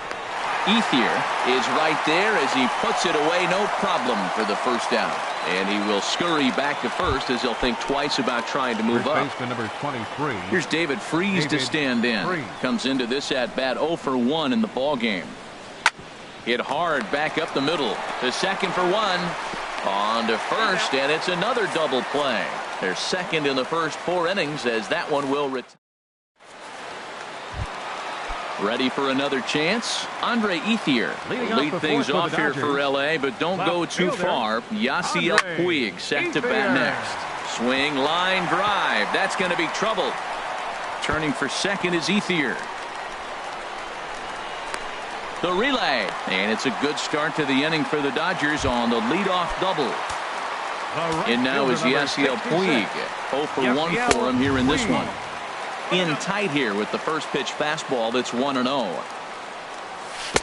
Ethier is right there as he puts it away, no problem for the first out. And he will scurry back to first as he'll think twice about trying to move up. Number 23. Here's David Freese to stand in. Comes into this at bat 0 for 1 in the ball game. Hit hard back up the middle. To second for 1. On to first, and it's another double play. They're second in the first 4 innings as that one will retire. Ready for another chance? Andre Ethier will lead things off here for L.A., but don't go too far. Yasiel Puig set to bat next. Swing, line drive. That's going to be trouble. Turning for second is Ethier. The relay, and it's a good start to the inning for the Dodgers on the leadoff double. And now is Yasiel Puig. 0 for 1 for him here in this one. In tight here with the first pitch fastball. That's 1-0.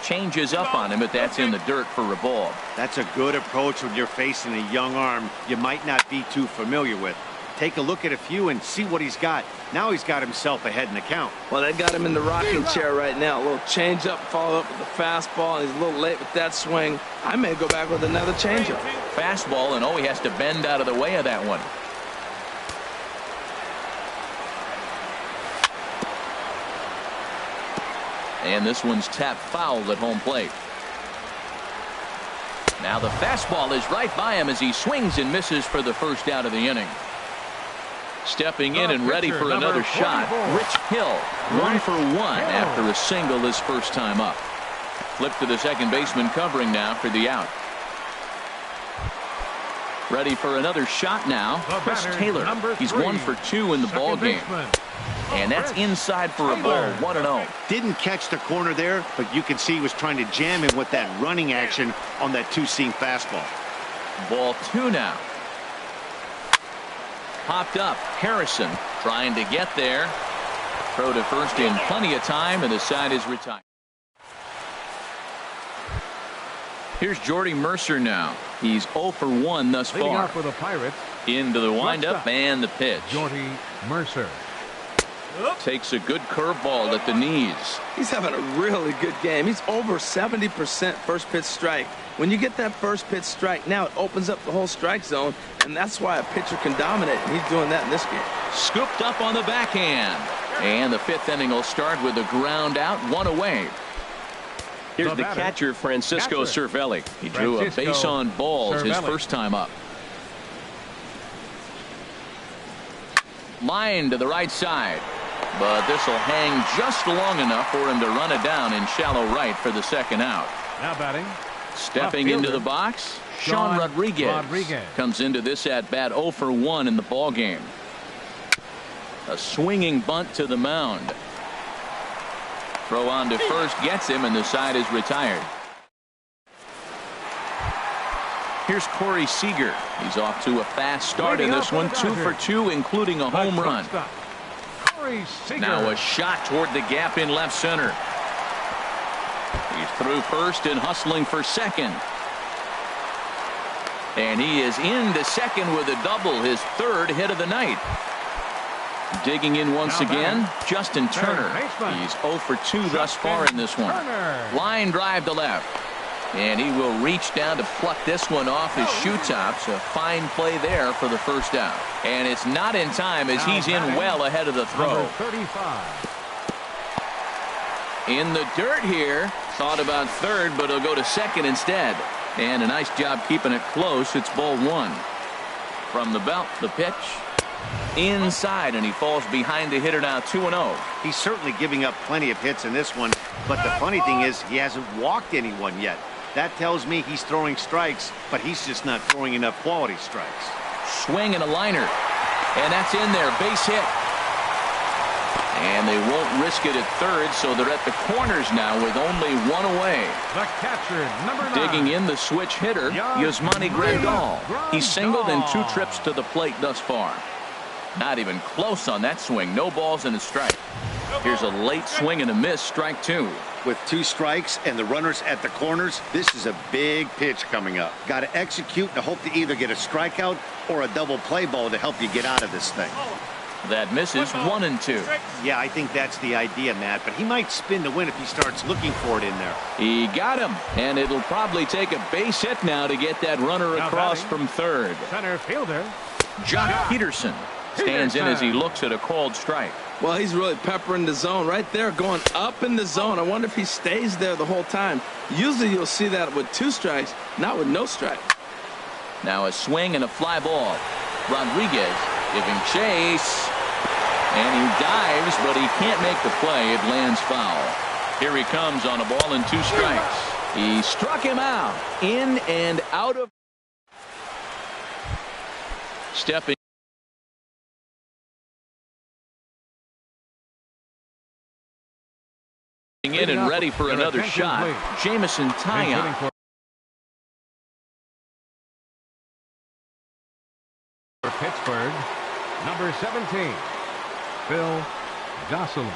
Changes up on him, but that's in the dirt for a ball. That's a good approach when you're facing a young arm you might not be too familiar with. Take a look at a few and see what he's got. Now he's got himself ahead in the count. Well, they got him in the rocking chair right now. A little changeup, follow up with the fastball, and he's a little late with that swing. I may go back with another changeup. Fastball, and he has to bend out of the way of that one. And this one's tapped foul at home plate. Now the fastball is right by him as he swings and misses for the first out of the inning. Stepping in and ready for another shot, Rich Hill, 1 for 1 after a single his first time up. Flip to the second baseman covering now for the out. Ready for another shot now, Chris Taylor. He's 1 for 2 in the ball game. And that's inside for a ball, 1-0. Didn't catch the corner there, but you can see he was trying to jam him with that running action on that two-seam fastball. Ball 2 now. Popped up. Harrison trying to get there. Throw to first in plenty of time, and the side is retired. Here's Jordy Mercer now. He's 0 for 1 thus far. Leading off for the Pirates. Into the windup and the pitch. Jordy Mercer. Takes a good curveball at the knees. He's having a really good game. He's over 70% first pitch strike. When you get that first pitch strike, now it opens up the whole strike zone, and that's why a pitcher can dominate, and he's doing that in this game. Scooped up on the backhand. And the 5th inning will start with a ground out, 1 away. Here's the catcher, Francisco Cervelli. He drew a base on balls his first time up. Line to the right side. But this will hang just long enough for him to run it down in shallow right for the second out. Now batting. Stepping into the box, Sean Rodriguez comes into this at bat 0 for 1 in the ball game. A swinging bunt to the mound. Throw on to first gets him, and the side is retired. Here's Corey Seager. He's off to a fast start in this one, 2 for 2, including a home run. Now a shot toward the gap in left center. He's through first and hustling for second. And he is into second with a double, his 3rd hit of the night. Digging in once again, Justin Turner. He's 0 for 2 thus far in this one. Line drive to left. And he will reach down to pluck this one off his shoe tops. A fine play there for the first out. And it's not in time as he's in well ahead of the throw. In the dirt here. Thought about third, but he'll go to second instead. And a nice job keeping it close. It's ball 1. From the belt, the pitch. Inside, and he falls behind the hitter now, 2-0. He's certainly giving up plenty of hits in this one, but the funny thing is he hasn't walked anyone yet. That tells me he's throwing strikes, but he's just not throwing enough quality strikes. Swing and a liner, and that's in there, base hit. And they won't risk it at third, so they're at the corners now with only 1 away. The catcher, number 9. Digging in the switch hitter, Yasmani Grandal. He's singled in 2 trips to the plate thus far. Not even close on that swing. No balls and a strike. Here's a late swing and a miss, strike 2. With 2 strikes and the runners at the corners, this is a big pitch coming up. Got to execute and hope to either get a strikeout or a double play ball to help you get out of this thing. That misses 1 and 2. Yeah, I think that's the idea, Matt, but he might spin the win if he starts looking for it in there. He got him, and it'll probably take a base hit now to get that runner across from third. Center fielder Jock Peterson stands in as he looks at a called strike. Well, he's really peppering the zone right there, going up in the zone. I wonder if he stays there the whole time. Usually you'll see that with 2 strikes, not with no strike. Now a swing and a fly ball. Rodriguez giving chase. And he dives, but he can't make the play. It lands foul. Here he comes on a ball and 2 strikes. He struck him out. In and out of. Stepping in and ready for another shot. Jamison Taillon. For Pittsburgh, number 17, Phil Gosselin.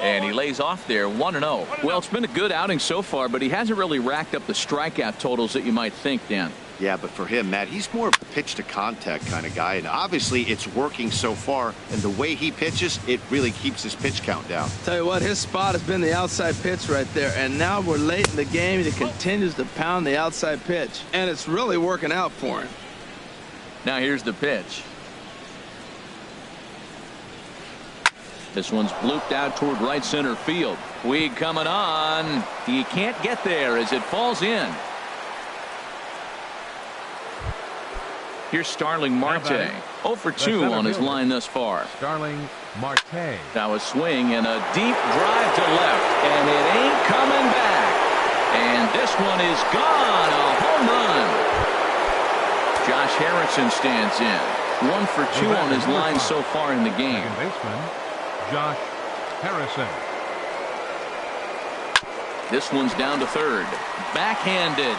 And he lays off there, 1-0. Well, it's been a good outing so far, but he hasn't really racked up the strikeout totals that you might think, Dan. Yeah, but for him, Matt, he's more of a pitch-to-contact kind of guy, and obviously it's working so far, and the way he pitches, it really keeps his pitch count down. Tell you what, his spot has been the outside pitch right there, and now we're late in the game, and he continues to pound the outside pitch, and it's really working out for him. Now here's the pitch. This one's blooped out toward right center field. Puig coming on. He can't get there as it falls in. Here's Starling Marte. 0 for 2 on his line thus far. Starling Marte. Now a swing and a deep drive to left, and it ain't coming back. And this one is gone. A home run. Josh Harrison stands in. 1 for 2 on his line so far in the game. Second baseman, Josh Harrison. This one's down to third. Backhanded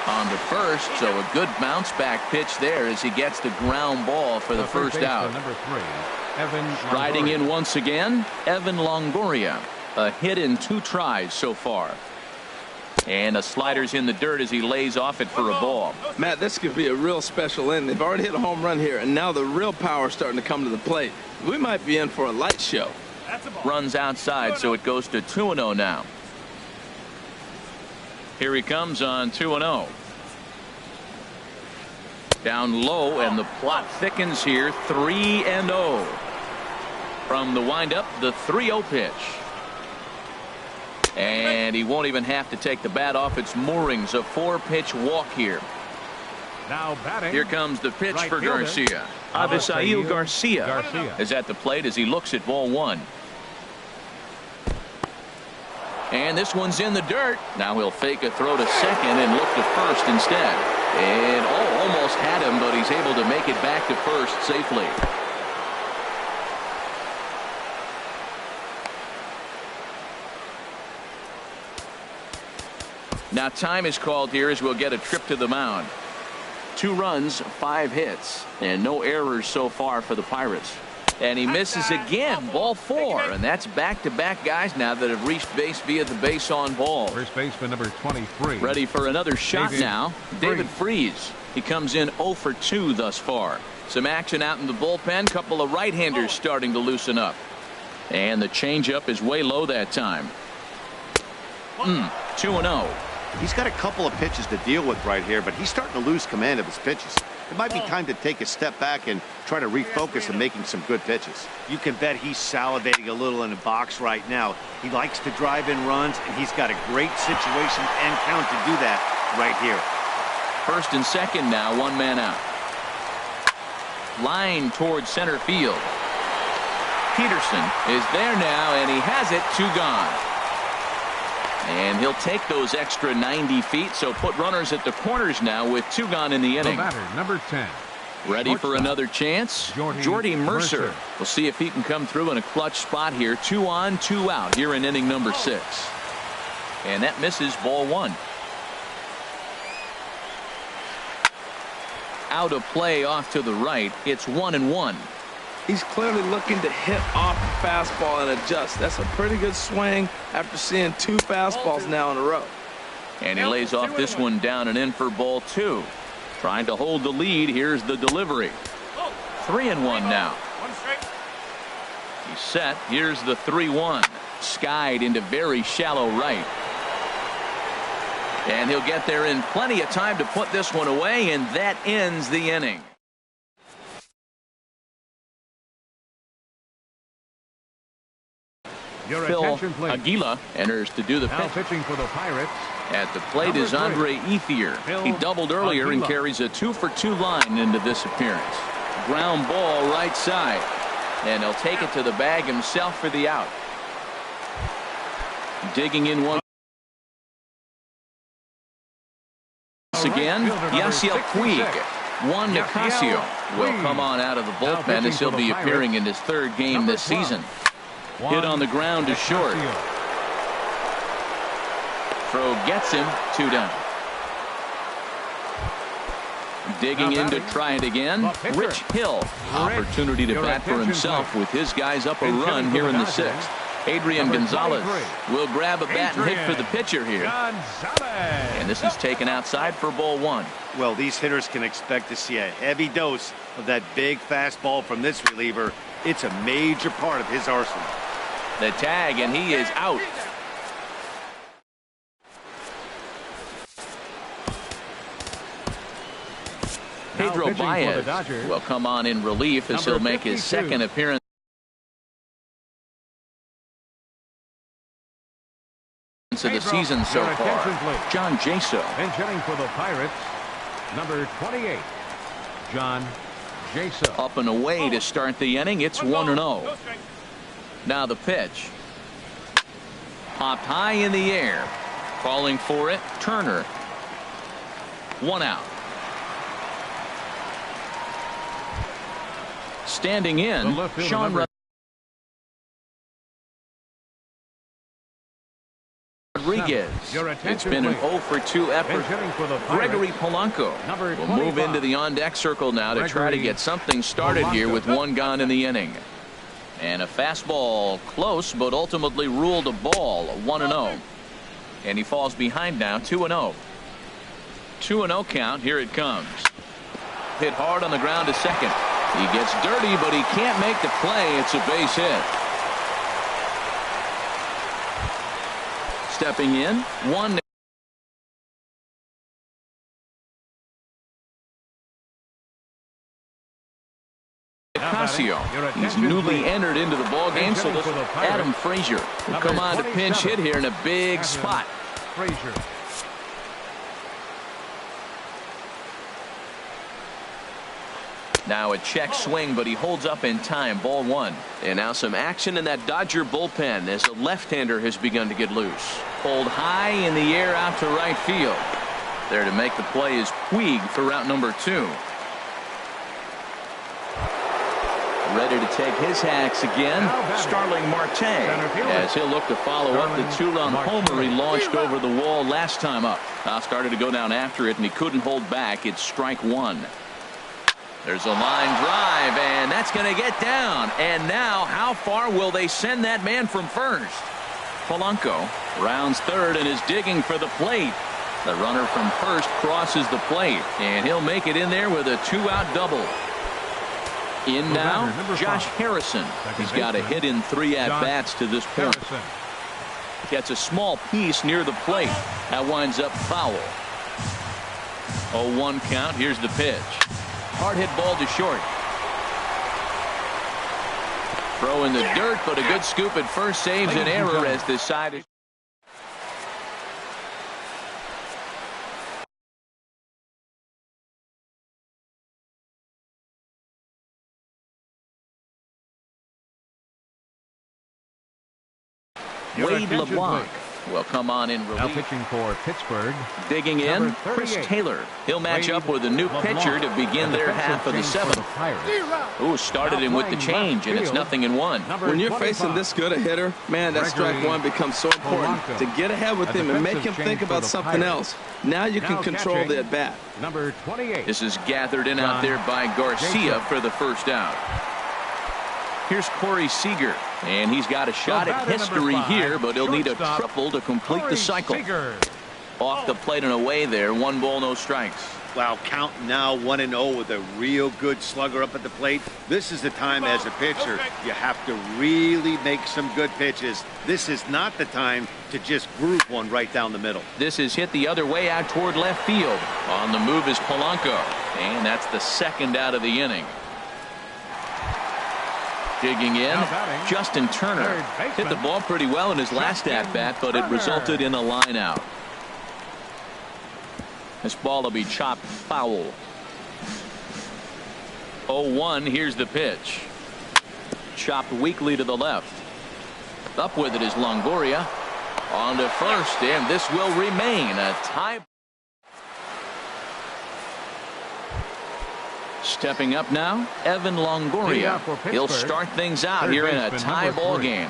on to first, so a good bounce back pitch there as he gets the ground ball for the first out. Number 3, Evan Riding Longoria. in once again, Evan Longoria. A hit in 2 tries so far. And a slider's in the dirt as he lays off it for a ball. Matt, this could be a real special inning. They've already hit a home run here, and now the real power is starting to come to the plate. We might be in for a light show. Runs outside, so it goes to 2-0 now. Here he comes on 2-0. Down low, and the plot thickens here. 3-0. From the windup, the 3-0 pitch. And he won't even have to take the bat off its moorings. A 4-pitch walk here. Now batting. Here comes the pitch Right for fielder, Garcia. Avisail Avisail Garcia is at the plate as he looks at ball 1. And this one's in the dirt. Now he'll fake a throw to second and look to first instead. And almost had him, but he's able to make it back to first safely. Now time is called here as we'll get a trip to the mound. 2 runs, 5 hits, and no errors so far for the Pirates. And he misses again. Ball 4, and that's back-to-back guys now that have reached base via the base on ball. First baseman number 23. Ready for another shot now. David Freese. He comes in 0 for 2 thus far. Some action out in the bullpen. Couple of right-handers starting to loosen up. And the changeup is way low that time. 2-0. He's got a couple of pitches to deal with right here, but he's starting to lose command of his pitches. It might be time to take a step back and try to refocus on making some good pitches. You can bet he's salivating a little in the box right now. He likes to drive in runs, and he's got a great situation and count to do that right here. First and second now, 1 man out. Line towards center field. Peterson is there now, and he has it. 2 gone. And he'll take those extra 90 feet, so put runners at the corners now with 2 gone in the inning. The batter, number 10. Ready for another chance? Jordy Mercer. We'll see if he can come through in a clutch spot here. 2 on, 2 out here in inning number 6. And that misses ball 1. Out of play off to the right. It's 1-1. He's clearly looking to hit off the fastball and adjust. That's a pretty good swing after seeing 2 fastballs now in a row. And he lays off this one down and in for ball 2. Trying to hold the lead. Here's the delivery. 3-1 now. He's set. Here's the 3-1. Skied into very shallow right. And he'll get there in plenty of time to put this one away, and that ends the inning. Phil Aguila enters to do the pitch. Now pitching for the Pirates. At the plate is Andre Ethier. He doubled earlier and carries a 2 for 2 line into this appearance. Ground ball right side. And he'll take it to the bag himself for the out. Digging in once again, Yasiel Puig. Juan Nicasio will come on out of the bullpen as he'll be appearing in his 3rd game this season. Hit on the ground to short. Throw gets him. 2 down. Digging in to try it again. Rich Hill. Opportunity to bat for himself with his guys up a run here in the 6th. Adrian Gonzalez will grab a bat and hit for the pitcher here. And this is taken outside for ball 1. Well, these hitters can expect to see a heavy dose of that big fastball from this reliever. It's a major part of his arsenal. The tag, and he is out. Pedro Baez will come on in relief as he'll make his 2nd appearance of the season so far. John Jaso. And hitting for the Pirates, number 28. John Jason. Up and away to start the inning. It's 1-0. Now the pitch. Popped high in the air. Calling for it, Turner. 1 out. Standing in, Sean Rodriguez. It's been an 0 for 2 effort. Gregory Polanco will move into the on-deck circle now to try to get something started here with 1 gone in the inning. And a fastball close, but ultimately ruled a ball. 1-0. And he falls behind now, 2-0. 2-0 count. Here it comes. Hit hard on the ground to second. He gets dirty, but he can't make the play. It's a base hit. Stepping in, 1. Casio. He's newly entered into the ball game, so this Adam Frazier will come on to pinch hit here in a big spot. Frazier. Now a check swing, but he holds up in time. Ball 1. And now some action in that Dodger bullpen as a left-hander has begun to get loose. Pulled high in the air out to right field. There to make the play is Puig for route number 2. Ready to take his hacks again, Starling Marte, as he'll look to follow up the 2-run homer he launched over the wall last time up. Now started to go down after it, and he couldn't hold back. It's strike 1. There's a line drive, and that's going to get down. And now, how far will they send that man from first? Polanco rounds third and is digging for the plate. The runner from first crosses the plate, and he'll make it in there with a 2-out double. In now, Josh Harrison. He's got a hit in 3 at-bats to this point. Gets a small piece near the plate. That winds up foul. 0-1 count. Here's the pitch. Hard hit ball to short. Throw in the dirt, but a good scoop at first saves an error as this side is. Wade LeBlanc will come on in relief. Now pitching for Pittsburgh. Digging in, Chris Taylor. He'll match up with a new pitcher to begin their half of the 7th. Ooh, started him with the change, and it's 0-1. When you're facing this good a hitter, man, that strike 1 becomes so important to get ahead with him and make him think about something else. Now you can control the at-bat. Number 28. This is gathered in out there by Garcia for the first out. Here's Corey Seager, and he's got a shot at history here, but he'll need a triple to complete the cycle. Off the plate and away there, 1 ball, no strikes. Wow, count now 1-0 with a real good slugger up at the plate. This is the time as a pitcher you have to really make some good pitches. This is not the time to just group one right down the middle. This is hit the other way out toward left field. On the move is Polanco, and that's the 2nd out of the inning. Digging in, Justin Turner hit the ball pretty well in his last at-bat, but it resulted in a line out. This ball will be chopped foul. 0-1. Here's the pitch. Chopped weakly to the left. Up with it is Longoria. On to first, and this will remain a tie. Stepping up now, Evan Longoria. He'll start things out here in a tie ball game.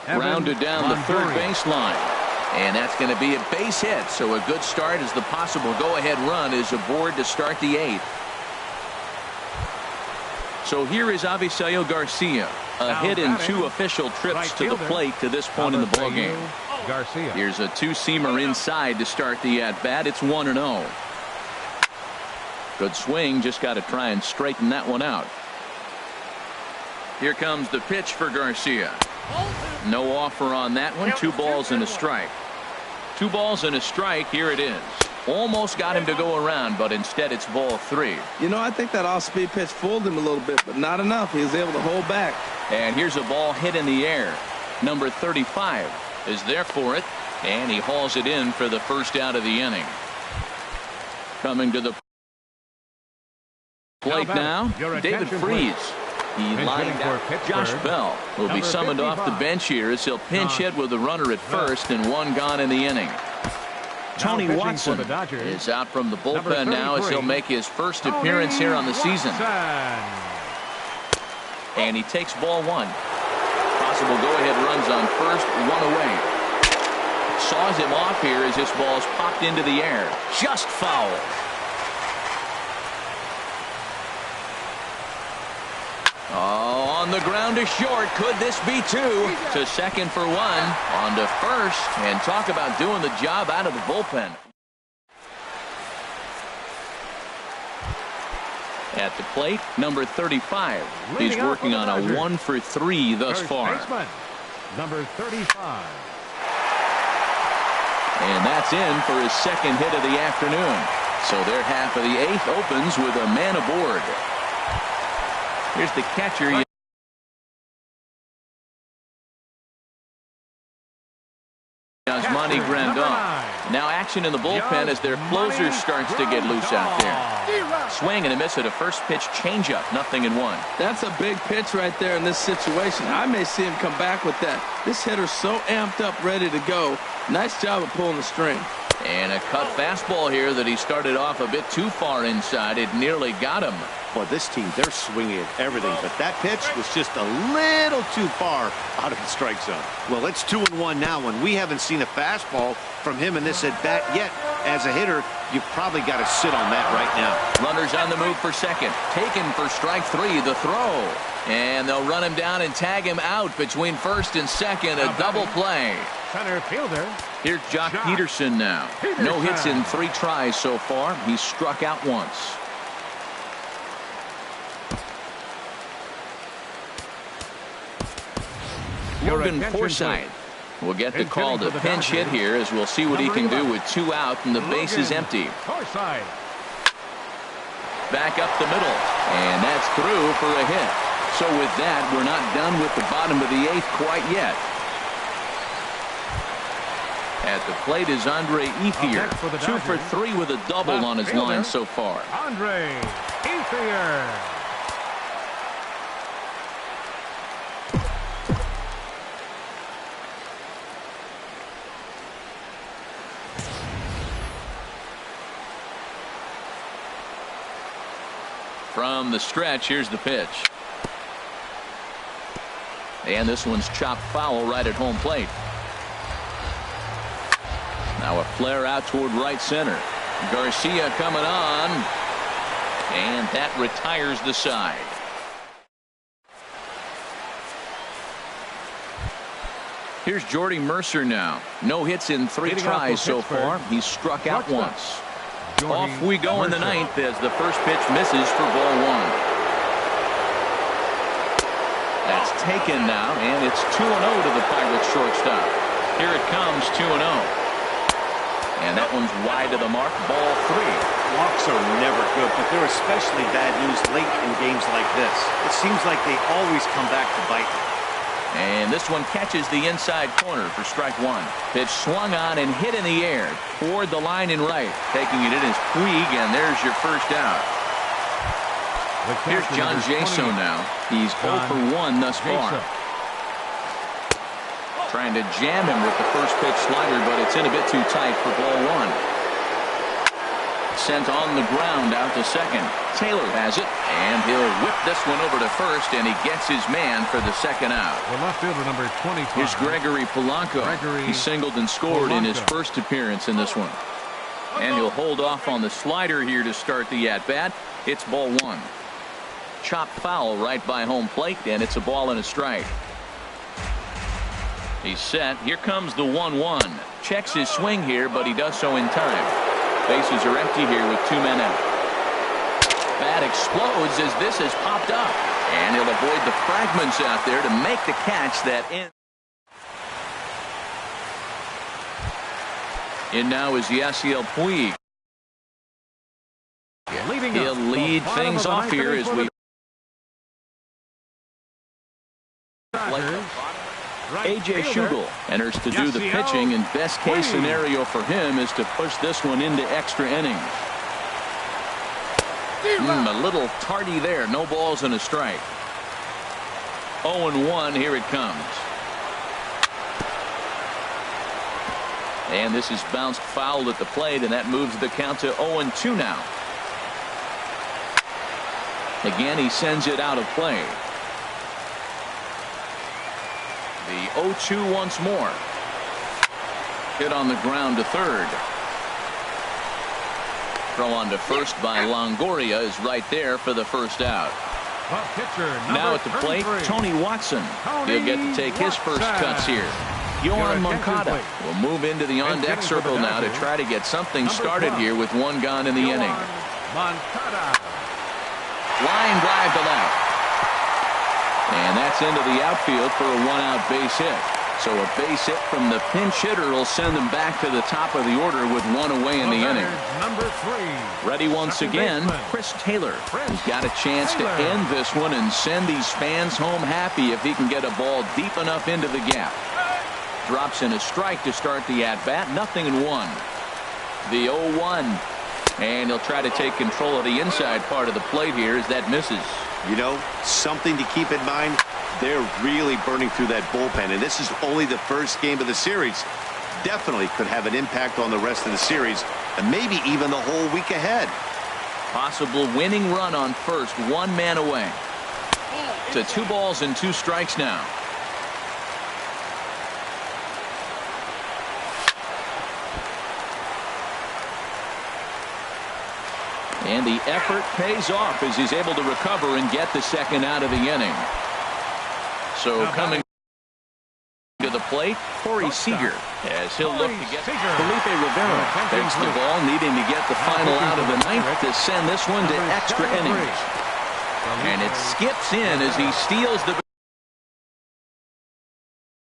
Rounded down the 3rd baseline. And that's going to be a base hit, so a good start as the possible go-ahead run is aboard to start the 8th. So here is Avisail Garcia, a hit in 2 official trips to the plate to this point in the ball game. Here's a 2-seamer inside to start the at-bat. It's 1-0. Good swing, just got to try and straighten that one out. Here comes the pitch for Garcia. No offer on that one. 2 balls and a strike. 2 balls and a strike. Here it is. Almost got him to go around, but instead it's ball 3. You know, I think that off-speed pitch fooled him a little bit, but not enough. He was able to hold back. And here's a ball hit in the air. Number 35 is there for it, and he hauls it in for the 1st out of the inning. Coming to the Plate now, David Freese. He lined out. Josh Bell will be summoned off the bench here as he'll pinch hit with a runner at first and one gone in the inning. Tony Watson is out from the bullpen now as he'll make his first appearance here on the season. And he takes ball one. Possible go-ahead runs on first, one away. Saws him off here as this ball's popped into the air. Just foul. Oh, on the ground to short. Could this be two? To second for one. On to first. And talk about doing the job out of the bullpen. At the plate, number 35. He's working on a 1 for 3 thus far. Number 35. And that's in for his second hit of the afternoon. So their half of the 8th opens with a man aboard. Here's the catcher. Monty Grandon. Now action in the bullpen as their closer starts to get loose out there. Swing and a miss at a first pitch changeup. 0-1. That's a big pitch right there in this situation. I may see him come back with that. This hitter's so amped up, ready to go. Nice job of pulling the string. And a cut fastball here that he started off a bit too far inside. It nearly got him. Well, this team, they're swinging at everything, but that pitch was just a little too far out of the strike zone. Well, it's 2-1 now, and we haven't seen a fastball from him in this at-bat yet. As a hitter, you've probably got to sit on that right now. Runners on the move for second. Taken for strike 3, the throw. And they'll run him down and tag him out between first and second. A double play. Center fielder. Here's Jock Peterson now. No hits in 3 tries so far. He's struck out once. Morgan Forsythe will get the call to pinch hit here as we'll see what he can do with 2 out and the base is empty. Back up the middle, and that's through for a hit. So with that, we're not done with the bottom of the 8th quite yet. At the plate is Andre Ethier. 2 for 3 with a double on his line so far. Andre Ethier. From the stretch, here's the pitch. And this one's chopped foul right at home plate. Now a flare out toward right center. Garcia coming on. And that retires the side. Here's Jordy Mercer now. No hits in 3 tries so far. He's struck out once. Off we go in the 9th as the first pitch misses for ball 1. That's taken now, and it's 2-0 to the Pirates shortstop. Here it comes, 2-0. And that one's wide to the mark, ball 3. Walks are never good, but they're especially bad news late in games like this. It seems like they always come back to bite. And this one catches the inside corner for strike 1. Pitch swung on and hit in the air toward the line in right. Taking it in is Puig, and there's your first out. Here's John Jaso now. He's 0 for 1 thus far. Trying to jam him with the first pitch slider, but it's in a bit too tight for ball 1. Sent on the ground out to second. Taylor has it, and he'll whip this one over to first, and he gets his man for the second out. The left fielder, number 25. Here's Gregory Polanco. He singled and scored in his first appearance in this one. And he'll hold off on the slider here to start the at-bat. It's ball 1. Chopped foul right by home plate, and it's a ball and a strike. He's set. Here comes the 1-1. Checks his swing here, but he does so in time. Bases are empty here with 2 men out. Bat explodes as this has popped up. And he'll avoid the fragments out there to make the catch that ends. In now is Yasiel Puig. He'll lead things off here as we A.J. Schugel enters to do the pitching, and best case scenario for him is to push this one into extra innings. A little tardy there. No balls and a strike. 0-1. Here it comes. And this is bounced foul at the plate, and that moves the count to 0-2 now. Again, he sends it out of play. The 0-2 once more. Hit on the ground to third. Throw on to first by Longoria is right there for the first out. Now at the plate, Tony Watson. He'll get to take his first cuts here. Yohan Moncada will move into the on-deck circle now to try to get something started here with one gone in the inning. Line drive to left. And that's into the outfield for a one-out base hit. So a base hit from the pinch hitter will send them back to the top of the order with one away in the inning. Ready once again, Chris Taylor. He's got a chance to end this one and send these fans home happy if he can get a ball deep enough into the gap. Drops in a strike to start the at-bat. 0-1. The 0-1. And he'll try to take control of the inside part of the plate here as that misses. You know, something to keep in mind. They're really burning through that bullpen, and this is only the first game of the series. Definitely could have an impact on the rest of the series, and maybe even the whole week ahead. Possible winning run on first, one man away. To 2 balls and 2 strikes now. And the effort pays off as he's able to recover and get the second out of the inning. So coming to the plate, Corey Seager, as he'll look to get Felipe Rivera. Takes the ball, needing to get the final out of the ninth to send this one to extra innings. And it skips in as he steals the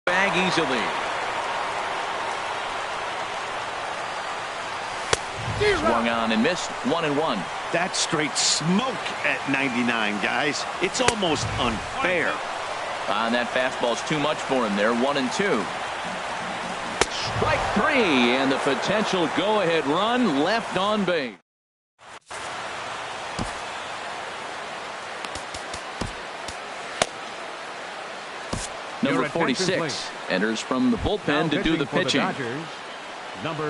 bag easily. Swung on and missed. 1-1. That's straight smoke at 99, guys. It's almost unfair. And that fastball's too much for him there. 1-2. Strike 3, and the potential go-ahead run left on base. Number 46 enters from the bullpen to do the pitching.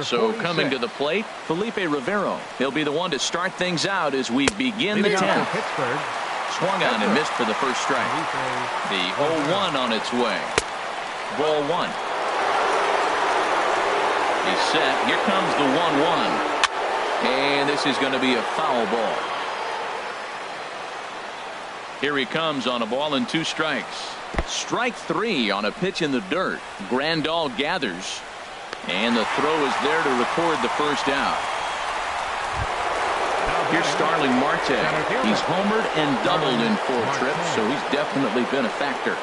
So coming to the plate, Felipe Rivera. He'll be the one to start things out as we begin the 10th. Swung on and missed for the first strike. The 0-1 on its way. Ball 1. He's set. Here comes the 1-1. And this is going to be a foul ball. Here he comes on a ball and 2 strikes. Strike 3 on a pitch in the dirt. Grandal gathers. And the throw is there to record the first out. Here's Starling Marte. He's homered and doubled in 4 trips, so he's definitely been a factor.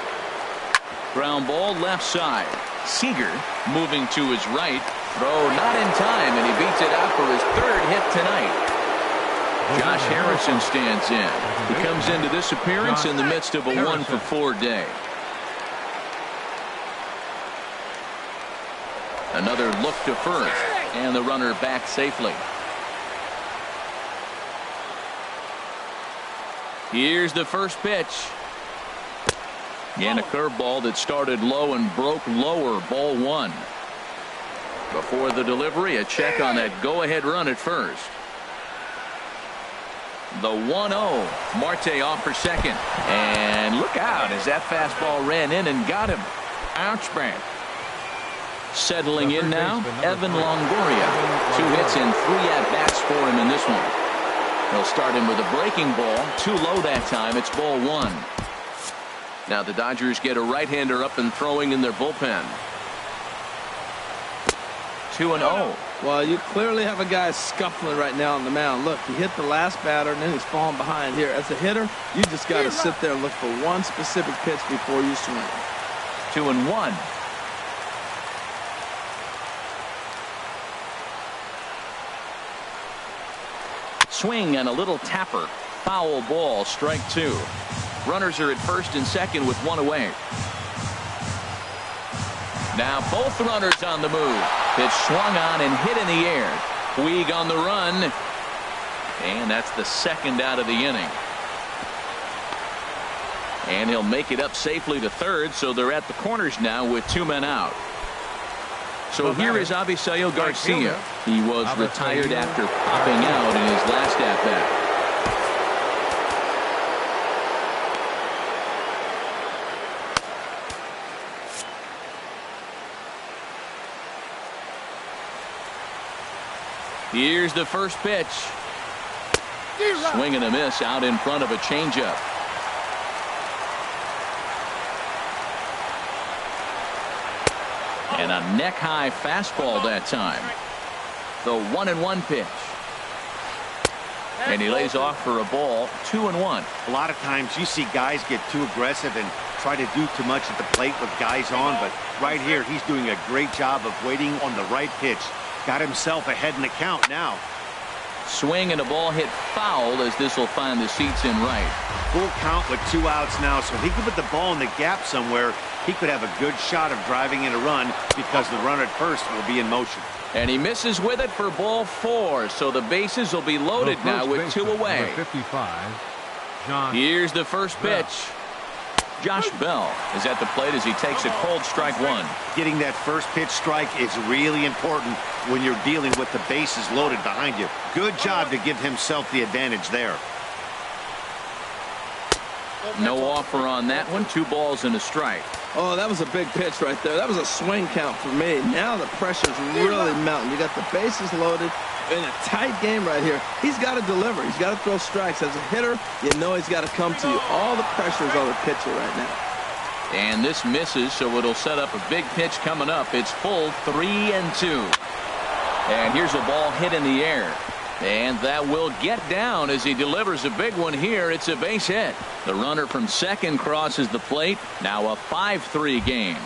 Ground ball left side. Seager moving to his right. Throw not in time, and he beats it out for his 3rd hit tonight. Josh Harrison stands in. He comes into this appearance in the midst of a 1-for-4 day. Another look to first, and the runner back safely. Here's the first pitch. And a curveball that started low and broke lower. Ball 1. Before the delivery, a check on that go-ahead run at first. The 1-0. Marte off for second. And look out as that fastball ran in and got him. Ouch back. Settling in now, Evan Longoria. 2 hits and 3 at-bats for him in this one. He'll start him with a breaking ball. Too low that time. It's ball 1. Now the Dodgers get a right-hander up and throwing in their bullpen. 2-0. Well, you clearly have a guy scuffling right now on the mound. Look, he hit the last batter, and then he's falling behind here. As a hitter, you just got to sit there and look for one specific pitch before you swing. 2-1. Swing and a little tapper. Foul ball, strike 2. Runners are at first and second with 1 away. Now both runners on the move. Pitch swung on and hit in the air. Puig on the run. And that's the second out of the inning. And he'll make it up safely to third, so they're at the corners now with 2 men out. So here is Avisail Garcia. He was retired after popping out in his last at-bat. Here's the first pitch. Swing and a miss out in front of a changeup. And a neck-high fastball that time. The 1-1 pitch. And he lays off for a ball, 2-1. A lot of times you see guys get too aggressive and try to do too much at the plate with guys on, but right here he's doing a great job of waiting on the right pitch. Got himself ahead in the count now. Swing and a ball hit foul as this will find the seats in right. Full count with 2 outs now, so he could put the ball in the gap somewhere. He could have a good shot of driving in a run because the runner at first will be in motion. And he misses with it for ball 4, so the bases will be loaded now with 2 away. 55, Here's the first pitch. Josh Bell is at the plate as he takes a cold strike 1. Getting that first pitch strike is really important when you're dealing with the bases loaded behind you. Good job to give himself the advantage there. No offer on that one. 2 balls and a strike. Oh, that was a big pitch right there. That was a swing count for me. Now the pressure's really mounting. You got the bases loaded in a tight game right here. He's got to deliver. He's got to throw strikes. As a hitter, you know he's got to come to you. All the pressure is on the pitcher right now. And this misses, so it'll set up a big pitch coming up. It's full 3-2. And here's a ball hit in the air. And that will get down as he delivers a big one here. It's a base hit. The runner from second crosses the plate. Now a 5-3 game.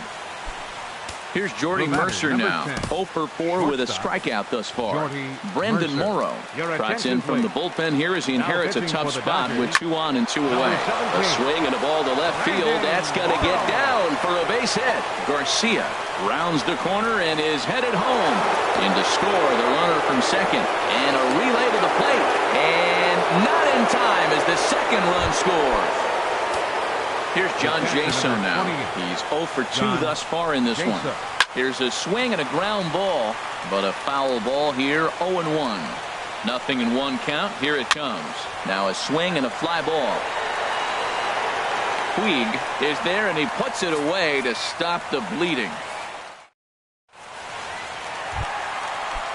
Here's Jordy Mercer now. 0 for 4 with a strikeout thus far. Brendan Morrow trots in from the bullpen here as he inherits a tough spot with 2 on and 2 away. A swing and a ball to left field. That's going to get down for a base hit. Garcia rounds the corner and is headed home. In to score the runner from second. And a relay to the plate. And not in time as the second run scores. Here's John Jaso now. He's 0 for 2 thus far in this one. Here's a swing and a ground ball, but a foul ball here, 0-1. 0-1 count. Here it comes. Now a swing and a fly ball. Puig is there, and he puts it away to stop the bleeding.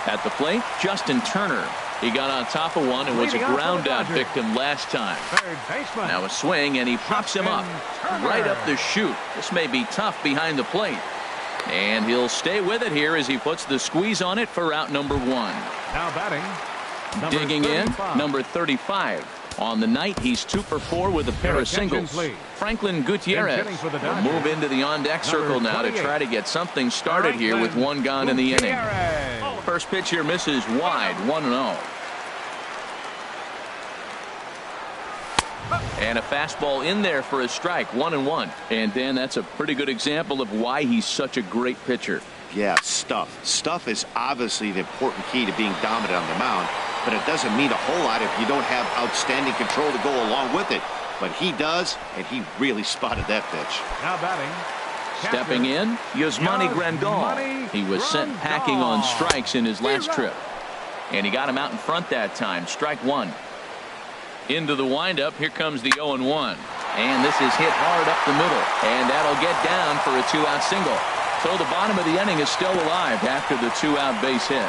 At the plate, Justin Turner. He got on top of one and was a ground out victim last time. Now a swing, and he pops him up right up the chute. This may be tough behind the plate. And he'll stay with it here as he puts the squeeze on it for out number 1. Now batting. Digging in, number 35. On the night, he's 2 for 4 with a pair of singles. Franklin Gutierrez will move into the on-deck circle now to try to get something started here with 1 gone in the inning. First pitch here misses wide, 1-0. And a fastball in there for a strike, 1-1. And Dan, that's a pretty good example of why he's such a great pitcher. Yeah, stuff. Stuff is obviously the important key to being dominant on the mound, but it doesn't mean a whole lot if you don't have outstanding control to go along with it. But he does, and he really spotted that pitch. Now batting. Stepping in, Yasmani Grandal. He was sent packing on strikes in his last trip. And he got him out in front that time. Strike 1. Into the windup. Here comes the 0-1. And this is hit hard up the middle. And that'll get down for a 2-out single. So the bottom of the inning is still alive after the 2-out base hit.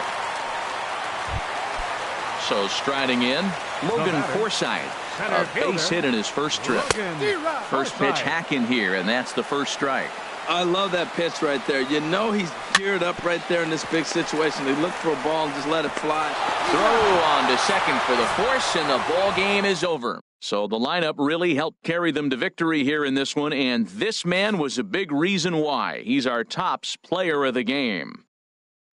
So striding in, Logan Forsythe. A base hit in his first trip. First pitch hack in here, and that's the first strike. I love that pitch right there. You know he's geared up right there in this big situation. He looked for a ball and just let it fly. Throw on to second for the force, and the ball game is over. So the lineup really helped carry them to victory here in this one, and this man was a big reason why. He's our tops player of the game.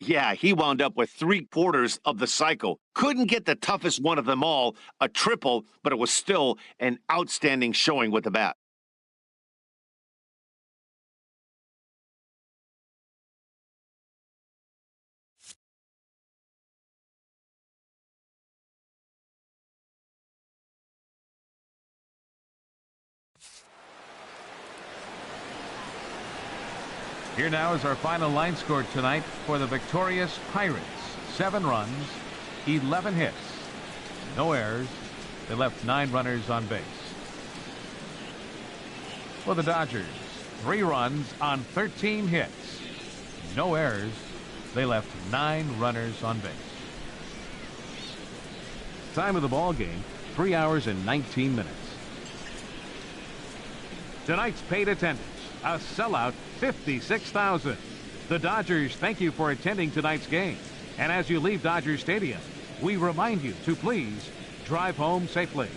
Yeah, he wound up with 3/4 of the cycle. Couldn't get the toughest one of them all, a triple, but it was still an outstanding showing with the bat. Here now is our final line score tonight for the victorious Pirates. 7 runs, 11 hits, no errors. They left 9 runners on base. For the Dodgers, 3 runs on 13 hits, no errors. They left 9 runners on base. Time of the ball game, 3 hours and 19 minutes. Tonight's paid attendance, a sellout 56,000. The Dodgers thank you for attending tonight's game. And as you leave Dodger Stadium, we remind you to please drive home safely.